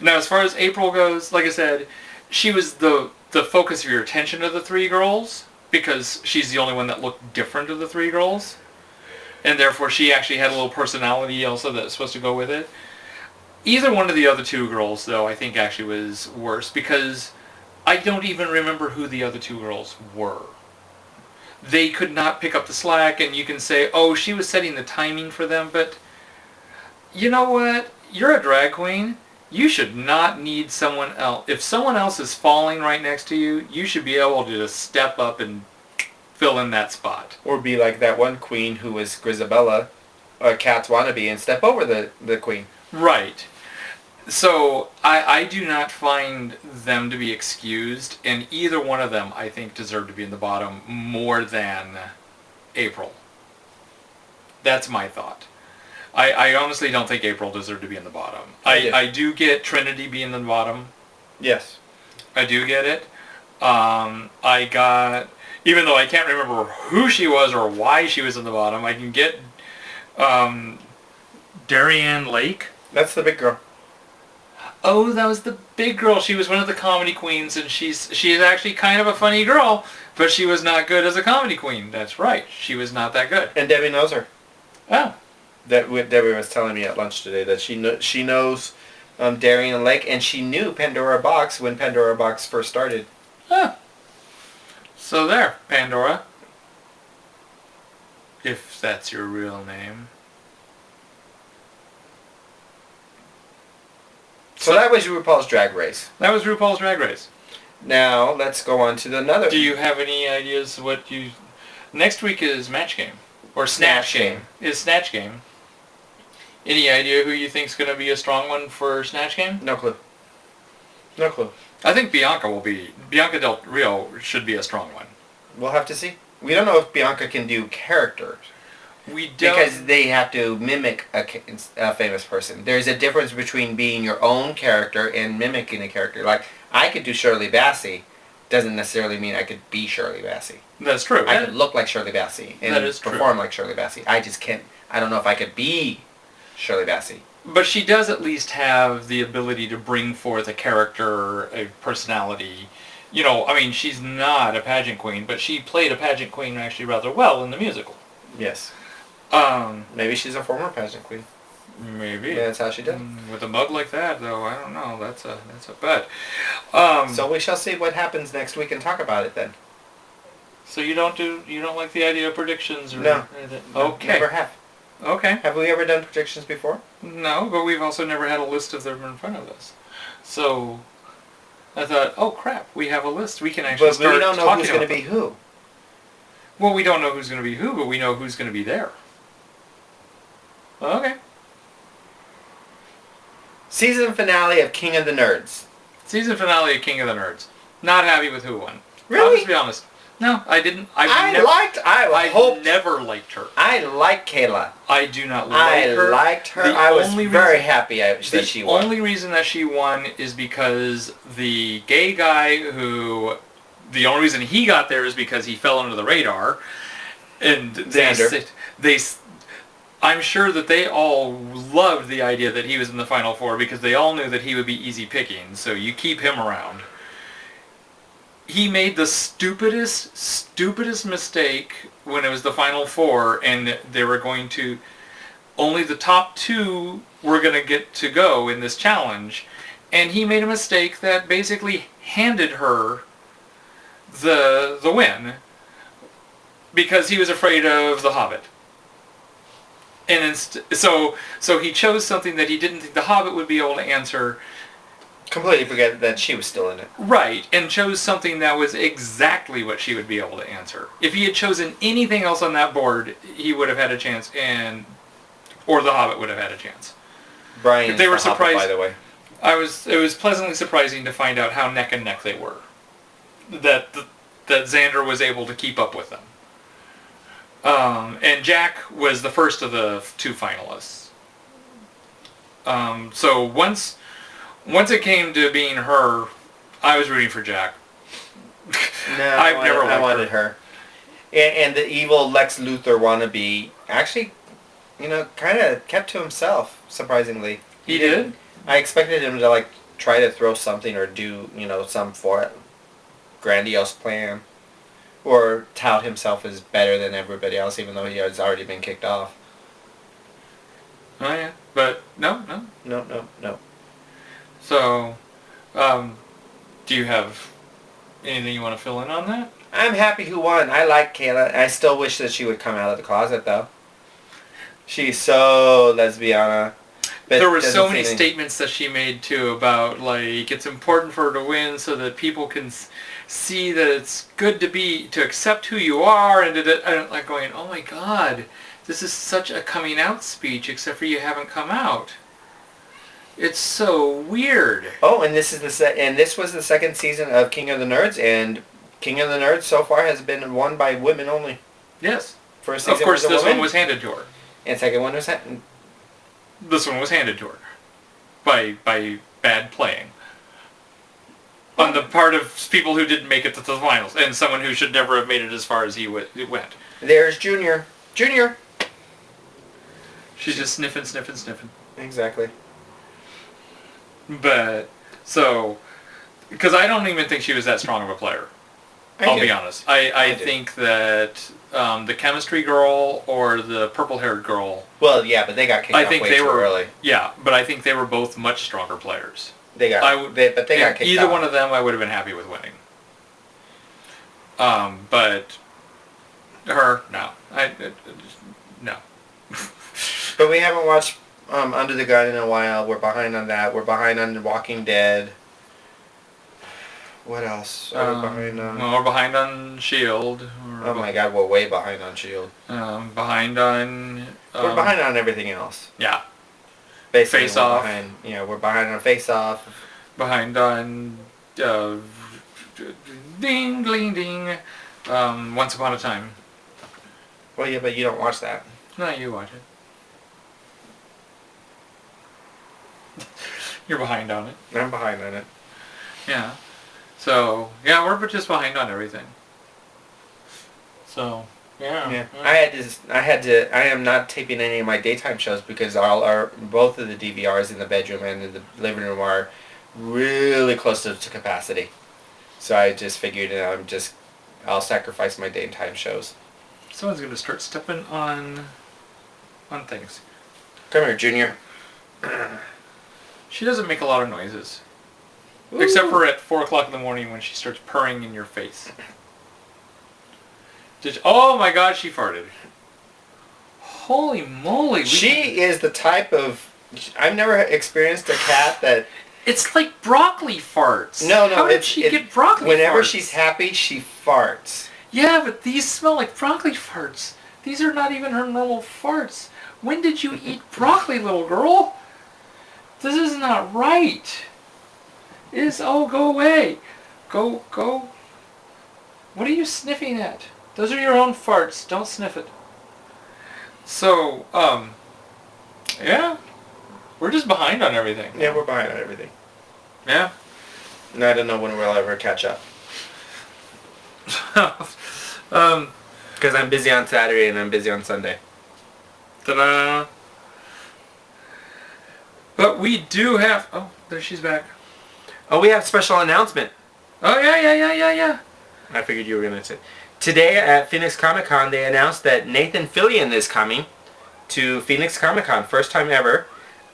Now, as far as April goes, like I said, she was the focus of your attention of the three girls, because she's the only one that looked different of the three girls. And therefore, she actually had a little personality also that was supposed to go with it. Either one of the other two girls, though, I think actually was worse, because I don't even remember who the other two girls were. They could not pick up the slack, and you can say, oh, she was setting the timing for them, but you know what? You're a drag queen. You should not need someone else. If someone else is falling right next to you, you should be able to just step up and fill in that spot. Or be like that one queen who was Grisabella, a Cat's wannabe, and step over the queen. Right. So, I do not find them to be excused, and either one of them, I think, deserve to be in the bottom more than April. That's my thought. I honestly don't think April deserved to be in the bottom. I do get Trinity being in the bottom. Yes. I do get it. I got, even though I can't remember who she was or why she was in the bottom, I can get Darien Lake. That's the big girl. Oh, that was the big girl. She was one of the comedy queens, and she's actually kind of a funny girl, but she was not good as a comedy queen. That's right. She was not that good. And Debbie knows her. Oh. Debbie was telling me at lunch today that she knows Darien Lake, and she knew Pandora Box when Pandora Box first started. Oh. So there, Pandora. If that's your real name. So that was RuPaul's Drag Race. That was RuPaul's Drag Race. Now, let's go on to another. Do you have any ideas what you... Next week is Match Game. Or Snatch Game. Is Snatch Game. Any idea who you think's going to be a strong one for Snatch Game? No clue. No clue. I think Bianca Del Rio should be a strong one. We'll have to see. We don't know if Bianca can do characters. We don't. Because they have to mimic a famous person. There's a difference between being your own character and mimicking a character. Like, I could do Shirley Bassey. Doesn't necessarily mean I could be Shirley Bassey. That's true. I could look like Shirley Bassey and perform like Shirley Bassey. I just can't. I don't know if I could be Shirley Bassey. But she does at least have the ability to bring forth a character, a personality. You know, I mean, she's not a pageant queen, but she played a pageant queen actually rather well in the musical. Yes. Maybe she's a former pageant queen. Maybe. Yeah, that's how she did. With a mug like that, though, I don't know. That's a bet. So we shall see what happens next week and talk about it then. So you don't like the idea of predictions or no. anything? Okay. Never have. Okay. Have we ever done predictions before? No, but we've also never had a list of them in front of us. So I thought, oh crap, we have a list. We can actually start talking about. But we don't know who's going to be who. Well, we don't know who's going to be who, but we know who's going to be there. Okay. Season finale of King of the Nerds. Season finale of King of the Nerds. Not happy with who won. Really? I'll just be honest. No, I didn't. I never liked her. I like Kayla. I do not like her. I liked her. I was very happy that she won. The only reason that she won is because the gay guy who... The only reason he got there is because he fell under the radar. And Xander. I'm sure that they all loved the idea that he was in the Final Four because they all knew that he would be easy picking. So you keep him around. He made the stupidest mistake when it was the Final Four, and they were going to... Only the top 2 were going to get to go in this challenge. And he made a mistake that basically handed her the win because he was afraid of the Hobbit. And so he chose something that he didn't think the Hobbit would be able to answer. Completely forget that she was still in it. Right, and chose something that was exactly what she would be able to answer. If he had chosen anything else on that board, he would have had a chance, or the Hobbit would have had a chance. Brian, they were surprised. Hobbit, by the way. It was pleasantly surprising to find out how neck and neck they were. That Xander was able to keep up with them. And Jack was the first of the 2 finalists. So once it came to being her, I was rooting for Jack. No, I wanted her. And the evil Lex Luthor wannabe actually, kind of kept to himself, surprisingly. He did? I expected him to, try to throw something or do, some grandiose plan. Or tout himself as better than everybody else, even though he has already been kicked off. Oh, yeah. But, no. No. So, do you have anything you want to fill in on that? I'm happy who won. I like Kayla. I still wish that she would come out of the closet, though. She's so lesbiana. There were so many statements that she made, too, about, it's important for her to win so that people can see that it's good to accept who you are, and going, oh my God, this is such a coming out speech, except for you haven't come out. It's so weird. Oh, and this was the second season of King of the Nerds, and King of the Nerds so far has been won by women only. Yes. First season of course, this woman, one was handed to her. And second one was This one was handed to her by bad playing. On the part of people who didn't make it to the finals, and someone who should never have made it as far as he went. There's Junior. She's just sniffing. Exactly. But, because I don't even think she was that strong of a player. I'll be honest. I think that the chemistry girl or the purple-haired girl... Well, yeah, but they got kicked off way too early. Yeah, but I think they were both much stronger players. They got kicked off. Either one of them I would have been happy with winning. But her, no. No. But we haven't watched Under the Gun in a while. We're behind on that. We're behind on The Walking Dead. What else? Are we behind on? Well, we're behind on S.H.I.E.L.D. Oh my God, we're way behind on S.H.I.E.L.D. Behind on... we're behind on everything else. Yeah. Basically, Face Off. We're behind on Face Off. Behind on... ding, ding, ding. Once Upon a Time. Well, yeah, but you don't watch that. No, you watch it. You're behind on it. I'm behind on it. Yeah. So, yeah, we're just behind on everything. So, yeah. I am not taping any of my daytime shows because both of the DVRs in the bedroom and in the living room are really close to capacity. So I just figured I'll sacrifice my daytime shows. Someone's going to start stepping on things. Come here, Junior. She doesn't make a lot of noises. Ooh. Except for at 4 o'clock in the morning when she starts purring in your face. Oh my God, she farted. Holy moly. She is the type of... I've never experienced a cat that... It's like broccoli farts. No. How did she get broccoli farts? Whenever she's happy, she farts. Yeah, but these smell like broccoli farts. These are not even her normal farts. When did you eat broccoli, little girl? This is not right. Oh, go away. Go. What are you sniffing at? Those are your own farts. Don't sniff it. So, yeah. We're just behind on everything. Yeah, we're behind on everything. Yeah. And I don't know when we'll ever catch up. Because I'm busy on Saturday and I'm busy on Sunday. Ta-da. But we do have... Oh, there she's back. Oh, we have a special announcement. Oh, yeah. I figured you were going to say. Today at Phoenix Comic Con, they announced that Nathan Fillion is coming to Phoenix Comic Con. First time ever.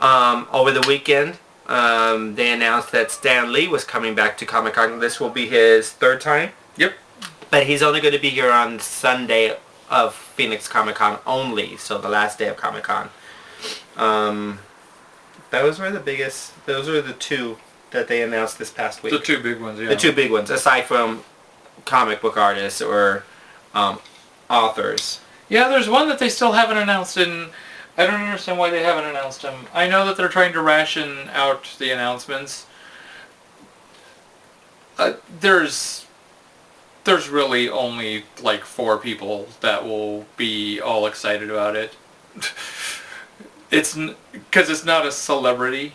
Over the weekend, they announced that Stan Lee was coming back to Comic Con. This will be his third time. Yep. But he's only going to be here on Sunday of Phoenix Comic Con only. So the last day of Comic Con. Those were the two that they announced this past week. The two big ones, yeah. The two big ones, aside from comic book artists or authors. Yeah, there's one that they still haven't announced, and I don't understand why they haven't announced them. I know that they're trying to ration out the announcements. There's really only like 4 people that will be all excited about it. It's because it's not a celebrity.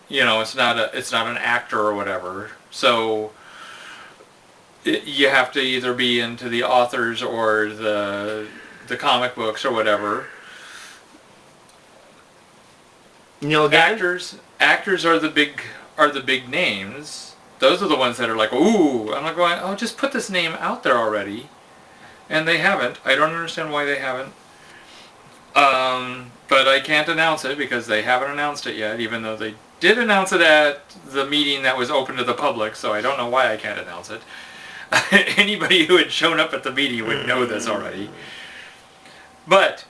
You know, it's not an actor or whatever. So you have to either be into the authors or the comic books or whatever. Neil Gaiman? Actors are the big names. Those are the ones that are like, ooh. I'm not going, oh, just put this name out there already. And they haven't. I don't understand why they haven't. But I can't announce it because they haven't announced it yet, even though they did announce it at the meeting that was open to the public, so I don't know why I can't announce it. Anybody who had shown up at the meeting would know this already. But,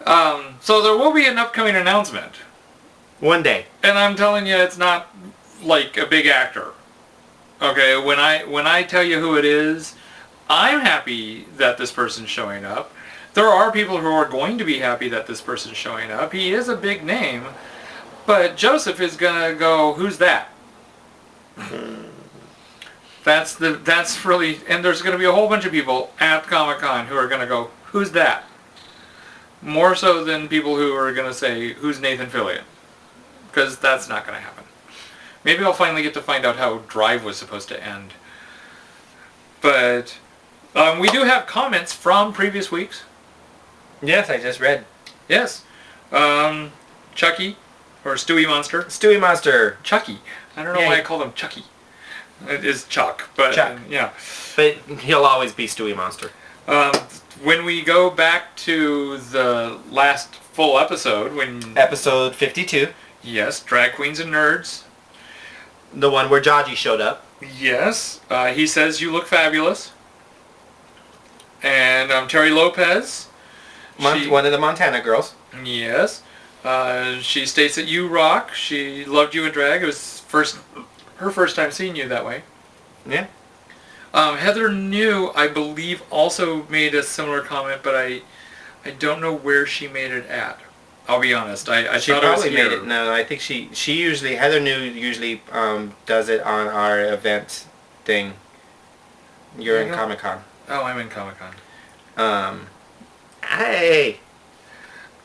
so there will be an upcoming announcement. One day. And I'm telling you, it's not like a big actor. Okay, when I tell you who it is, I'm happy that this person's showing up. There are people who are going to be happy that this person's showing up. He is a big name. But Joseph is gonna go, who's that? That's really, and there's gonna be a whole bunch of people at Comic-Con who are gonna go, who's that? More so than people who are gonna say, who's Nathan Fillion? Because that's not gonna happen. Maybe I'll finally get to find out how Drive was supposed to end. But we do have comments from previous weeks. Yes, I just read. Yes. Chucky. Or Stewie Monster. Stewie Monster. Chucky. I don't know why I called him Chucky. It is Chuck, but Chuck. Yeah. But he'll always be Stewie Monster. When we go back to the last full episode, Episode 52. Yes, Drag Queens and Nerds. The one where Jaji showed up. Yes. He says you look fabulous. And Terry Lopez. One of the Montana girls. Yes. She states that you rock. She loved you in drag. It was her first time seeing you that way. Yeah. Heather New, I believe, also made a similar comment, but I don't know where she made it at. I'll be honest. I she thought it was probably here. made it. No, I think she usually, Heather New usually does it on our event thing. You're in Comic Con. Oh, I'm in Comic Con. Hey,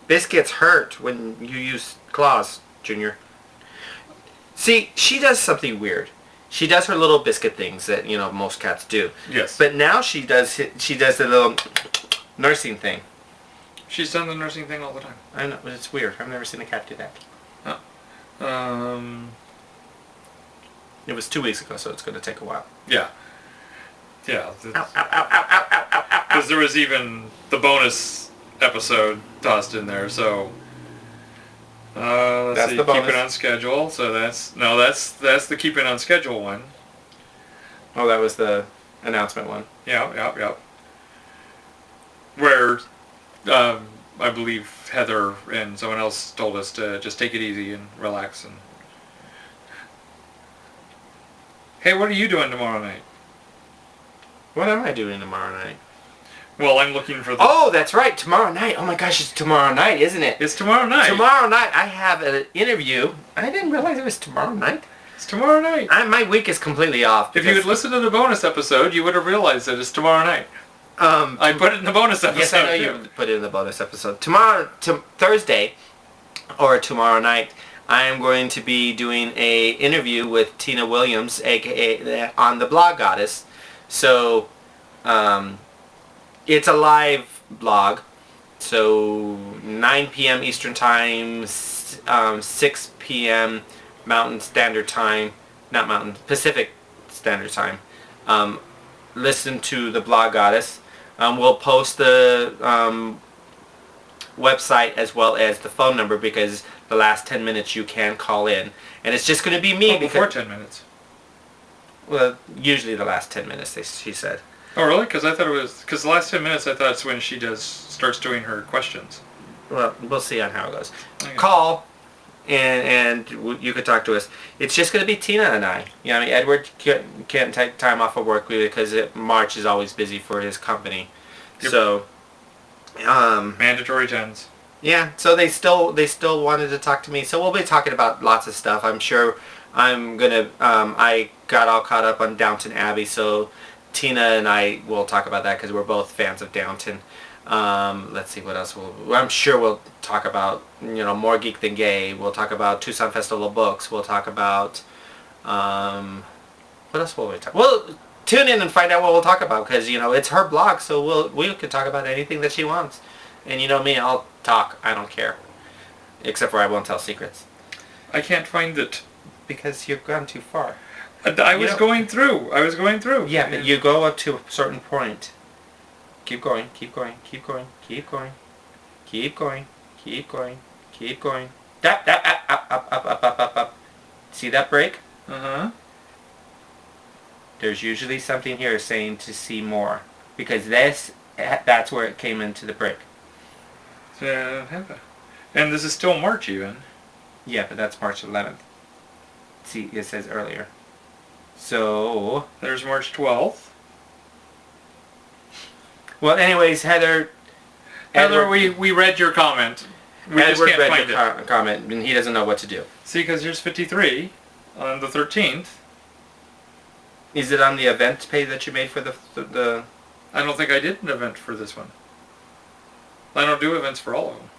biscuits hurt when you use claws, Junior. See, she does something weird. She does her little biscuit things that most cats do. Yes. But now she does the little nursing thing. She's done the nursing thing all the time. I know, but it's weird. I've never seen a cat do that. Oh. It was 2 weeks ago, so it's going to take a while. Yeah. Yeah. Ow, ow, ow, ow, ow, ow, ow, ow, ow. Because there was even the bonus episode tossed in there, so... let's That's see, the bonus. Keep it on schedule. So that's the keep it on schedule one. Oh, that was the announcement one. Yeah. Where I believe Heather and someone else told us to just take it easy and relax. And hey, what are you doing tomorrow night? What am I doing tomorrow night? Well, I'm looking for the... Oh, that's right, tomorrow night. Oh my gosh, it's tomorrow night, isn't it? It's tomorrow night. Tomorrow night I have an interview. I didn't realize it was tomorrow night. It's tomorrow night. My week is completely off. If you had listened to the bonus episode, you would have realized that it's tomorrow night. I put it in the bonus episode. Yes, I know you put it in the bonus episode. Thursday, or tomorrow night, I am going to be doing a interview with Tina Williams, aka on the Blog Goddess. So, it's a live blog. So 9 p.m. Eastern Time, 6 p.m. Mountain Standard Time, Pacific Standard Time. Listen to the Blog Goddess. We'll post the website as well as the phone number, because the last 10 minutes you can call in. And it's just going to be me. Before 10 minutes. Well, usually the last 10 minutes, she said. Oh, really? Because I thought it was... Because the last 10 minutes, I thought it's when she starts doing her questions. Well, we'll see on how it goes. Okay. Call, and you could talk to us. It's just going to be Tina and I. You know, I mean, Edward can't take time off of work because March is always busy for his company. Yep. So, mandatory 10s. Yeah, so they still wanted to talk to me. So we'll be talking about lots of stuff. I'm sure I'm going to... I got all caught up on Downton Abbey, so Tina and I will talk about that because we're both fans of Downton. Let's see what else I'm sure we'll talk about, more Geek Than Gay. We'll talk about Tucson Festival of Books. We'll talk about, what else will we talk? Well, tune in and find out what we'll talk about, because, it's her blog, so we could talk about anything that she wants. And you know me, I'll talk. I don't care. Except for I won't tell secrets. I can't find it. Because you've gone too far. I was going through. Yeah, but you go up to a certain point. Keep going, keep going, keep going, keep going, keep going, keep going, keep going. Up. See that break? Uh-huh. There's usually something here saying to see more. Because that's where it came into the break. And this is still March even. Yeah, but that's March 11th. See, it says earlier. So... There's March 12th. Well, anyways, Heather, we read your comment. We just Edward can't read find your it. comment, and he doesn't know what to do. See, because here's 53 on the 13th. Is it on the event page that you made for the... I don't think I did an event for this one. I don't do events for all of them.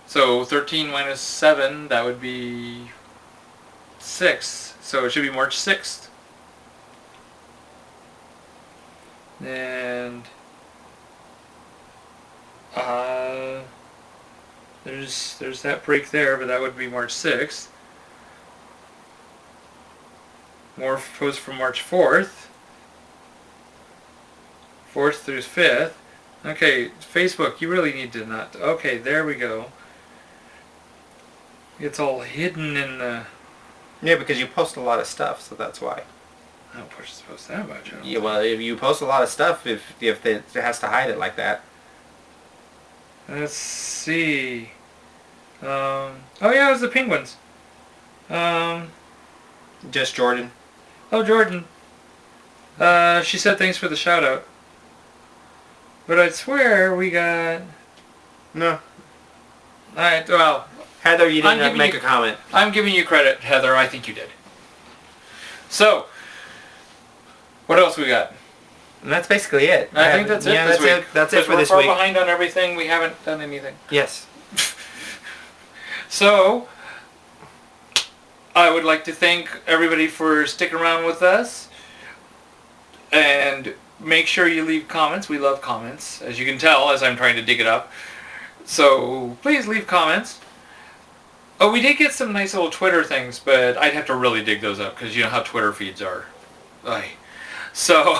So 13 minus 7, that would be 6. So it should be March 6th. And there's that break there, but that would be March 6th. More posts from March 4th. 4th through 5th. Okay, Facebook, you really need to not... Okay, there we go. It's all hidden in the... Yeah, because you post a lot of stuff, so that's why. I don't post that much. Yeah, well, if you post a lot of stuff, if it has to hide it like that. Let's see. Oh yeah, it was the Penguins. Just Jordan. Oh, Jordan. She said thanks for the shout out. But I swear we got... No. Alright, well... Heather, you didn't make a comment. I'm giving you credit, Heather. I think you did. So, what else we got? And that's basically it. I think that's it this week. That's it for this we're week. far behind on everything. We haven't done anything. Yes. So, I would like to thank everybody for sticking around with us. And make sure you leave comments. We love comments, as you can tell, as I'm trying to dig it up. So, please leave comments. Oh, we did get some nice little Twitter things, but I'd have to really dig those up, because you know how Twitter feeds are. Aye. So,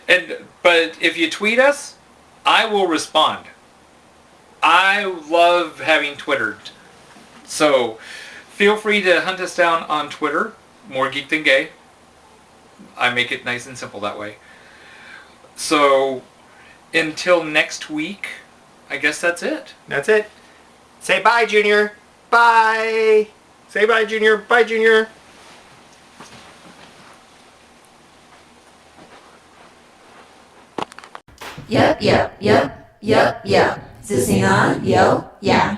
but if you tweet us, I will respond. I love having Twittered. So, feel free to hunt us down on Twitter, More Geek Than Gay. I make it nice and simple that way. So, until next week, I guess that's it. That's it. Say bye, Junior. Bye. Say bye, Junior. Bye, Junior. Yep. Is this thing on? Yo? Yeah.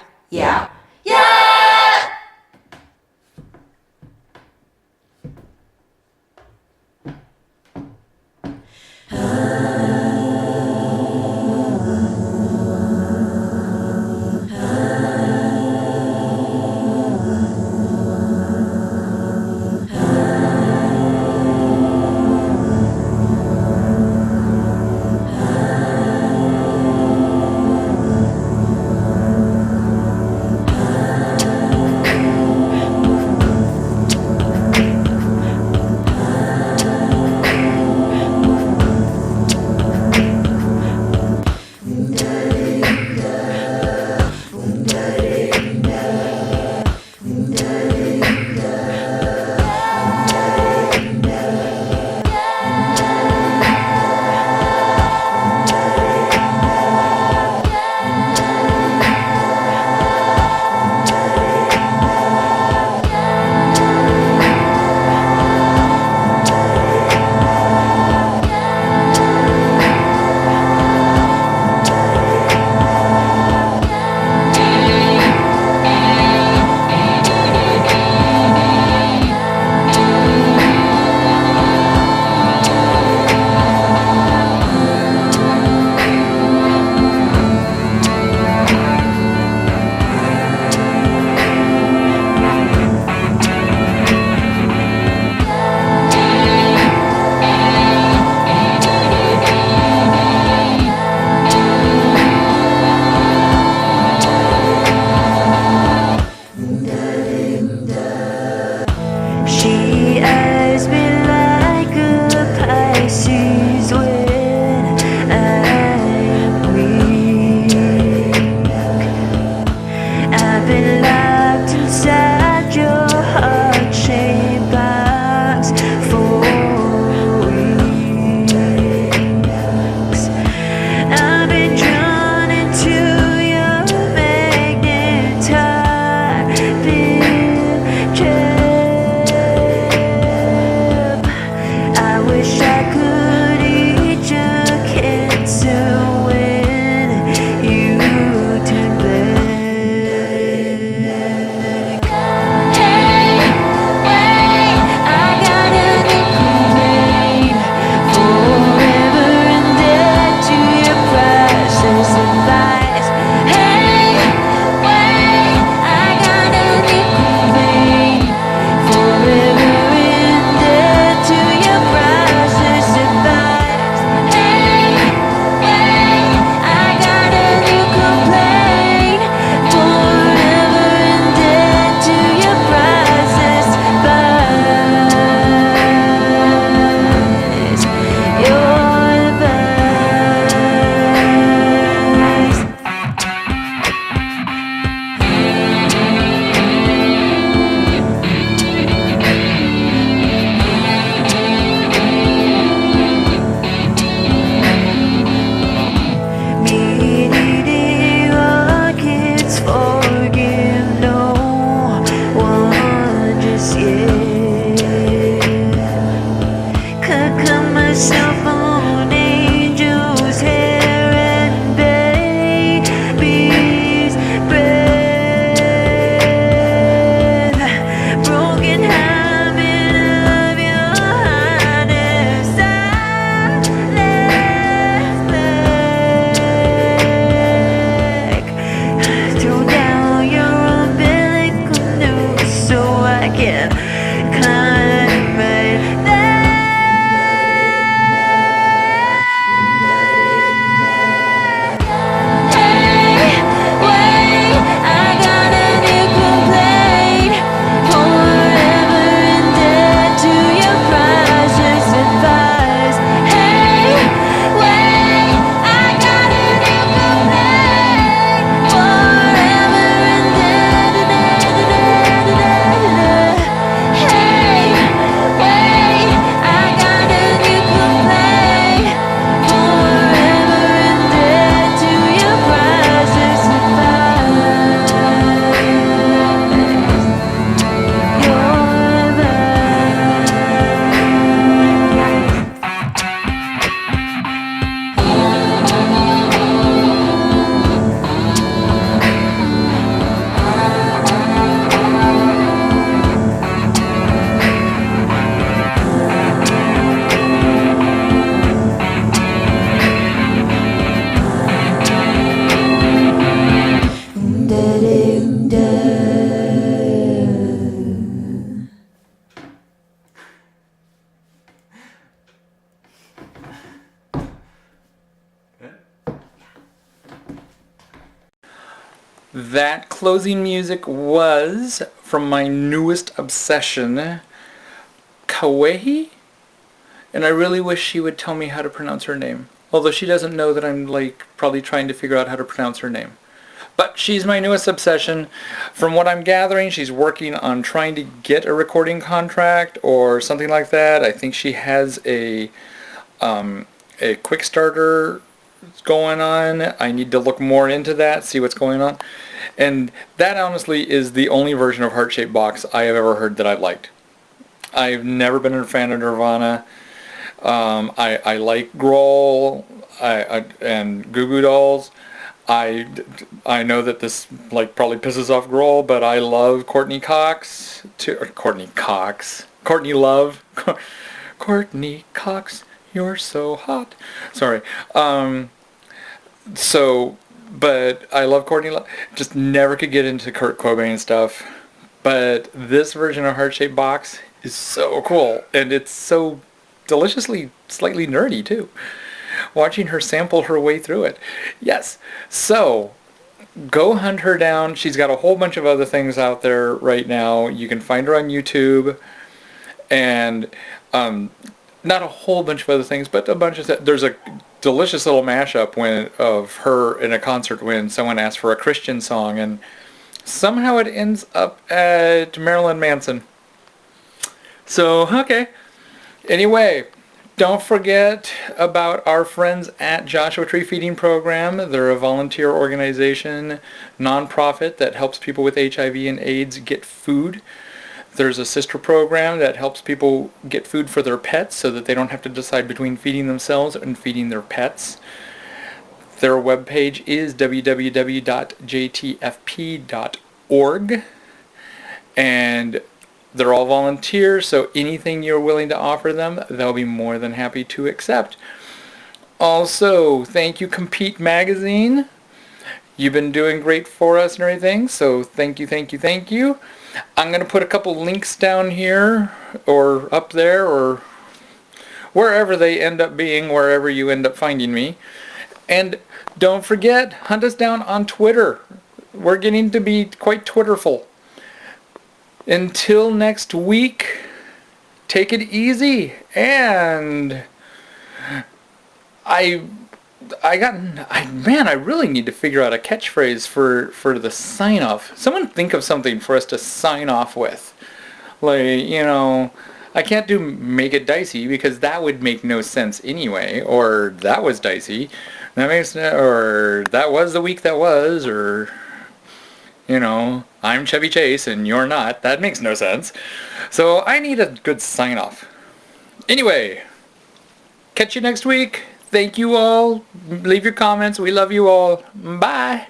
That closing music was from my newest obsession, Kawehi? And I really wish she would tell me how to pronounce her name. Although she doesn't know that I'm like probably trying to figure out how to pronounce her name. But she's my newest obsession. From what I'm gathering, she's working on trying to get a recording contract or something like that. I think she has a quick starter going on. I need to look more into that, see what's going on. And that honestly is the only version of Heart-Shaped Box I have ever heard that I've liked. I've never been a fan of Nirvana. I like Grohl and Goo Goo Dolls. I know that this like probably pisses off Grohl, but I love Courtney Love. Courtney Cox, you're so hot. Sorry. But I love Courtney Love. Just never could get into Kurt Cobain stuff. But this version of Heart-Shaped Box is so cool, and it's so deliciously slightly nerdy too. Watching her sample her way through it. Yes. So, go hunt her down. She's got a whole bunch of other things out there right now. You can find her on YouTube. And not a whole bunch of other things, but a bunch of... There's a delicious little mashup of her in a concert when someone asked for a Christian song. And somehow it ends up at Marilyn Manson. So, okay. Anyway... Don't forget about our friends at Joshua Tree Feeding Program. They're a volunteer organization, nonprofit that helps people with HIV and AIDS get food. There's a sister program that helps people get food for their pets so that they don't have to decide between feeding themselves and feeding their pets. Their webpage is www.jtfp.org. And they're all volunteers, so anything you're willing to offer them, they'll be more than happy to accept. Also, thank you, Compete Magazine. You've been doing great for us and everything, so thank you, thank you, thank you. I'm going to put a couple links down here, or up there, or wherever they end up being, wherever you end up finding me. And don't forget, hunt us down on Twitter. We're getting to be quite Twitterful. Until next week, take it easy, and I really need to figure out a catchphrase for the sign off. Someone think of something for us to sign off with. Like, you know, I can't do make it dicey because that would make no sense anyway, or that was dicey. Or that was the week that was, or... You know, I'm Chevy Chase and you're not. That makes no sense. So I need a good sign off. Anyway, catch you next week. Thank you all. Leave your comments. We love you all. Bye.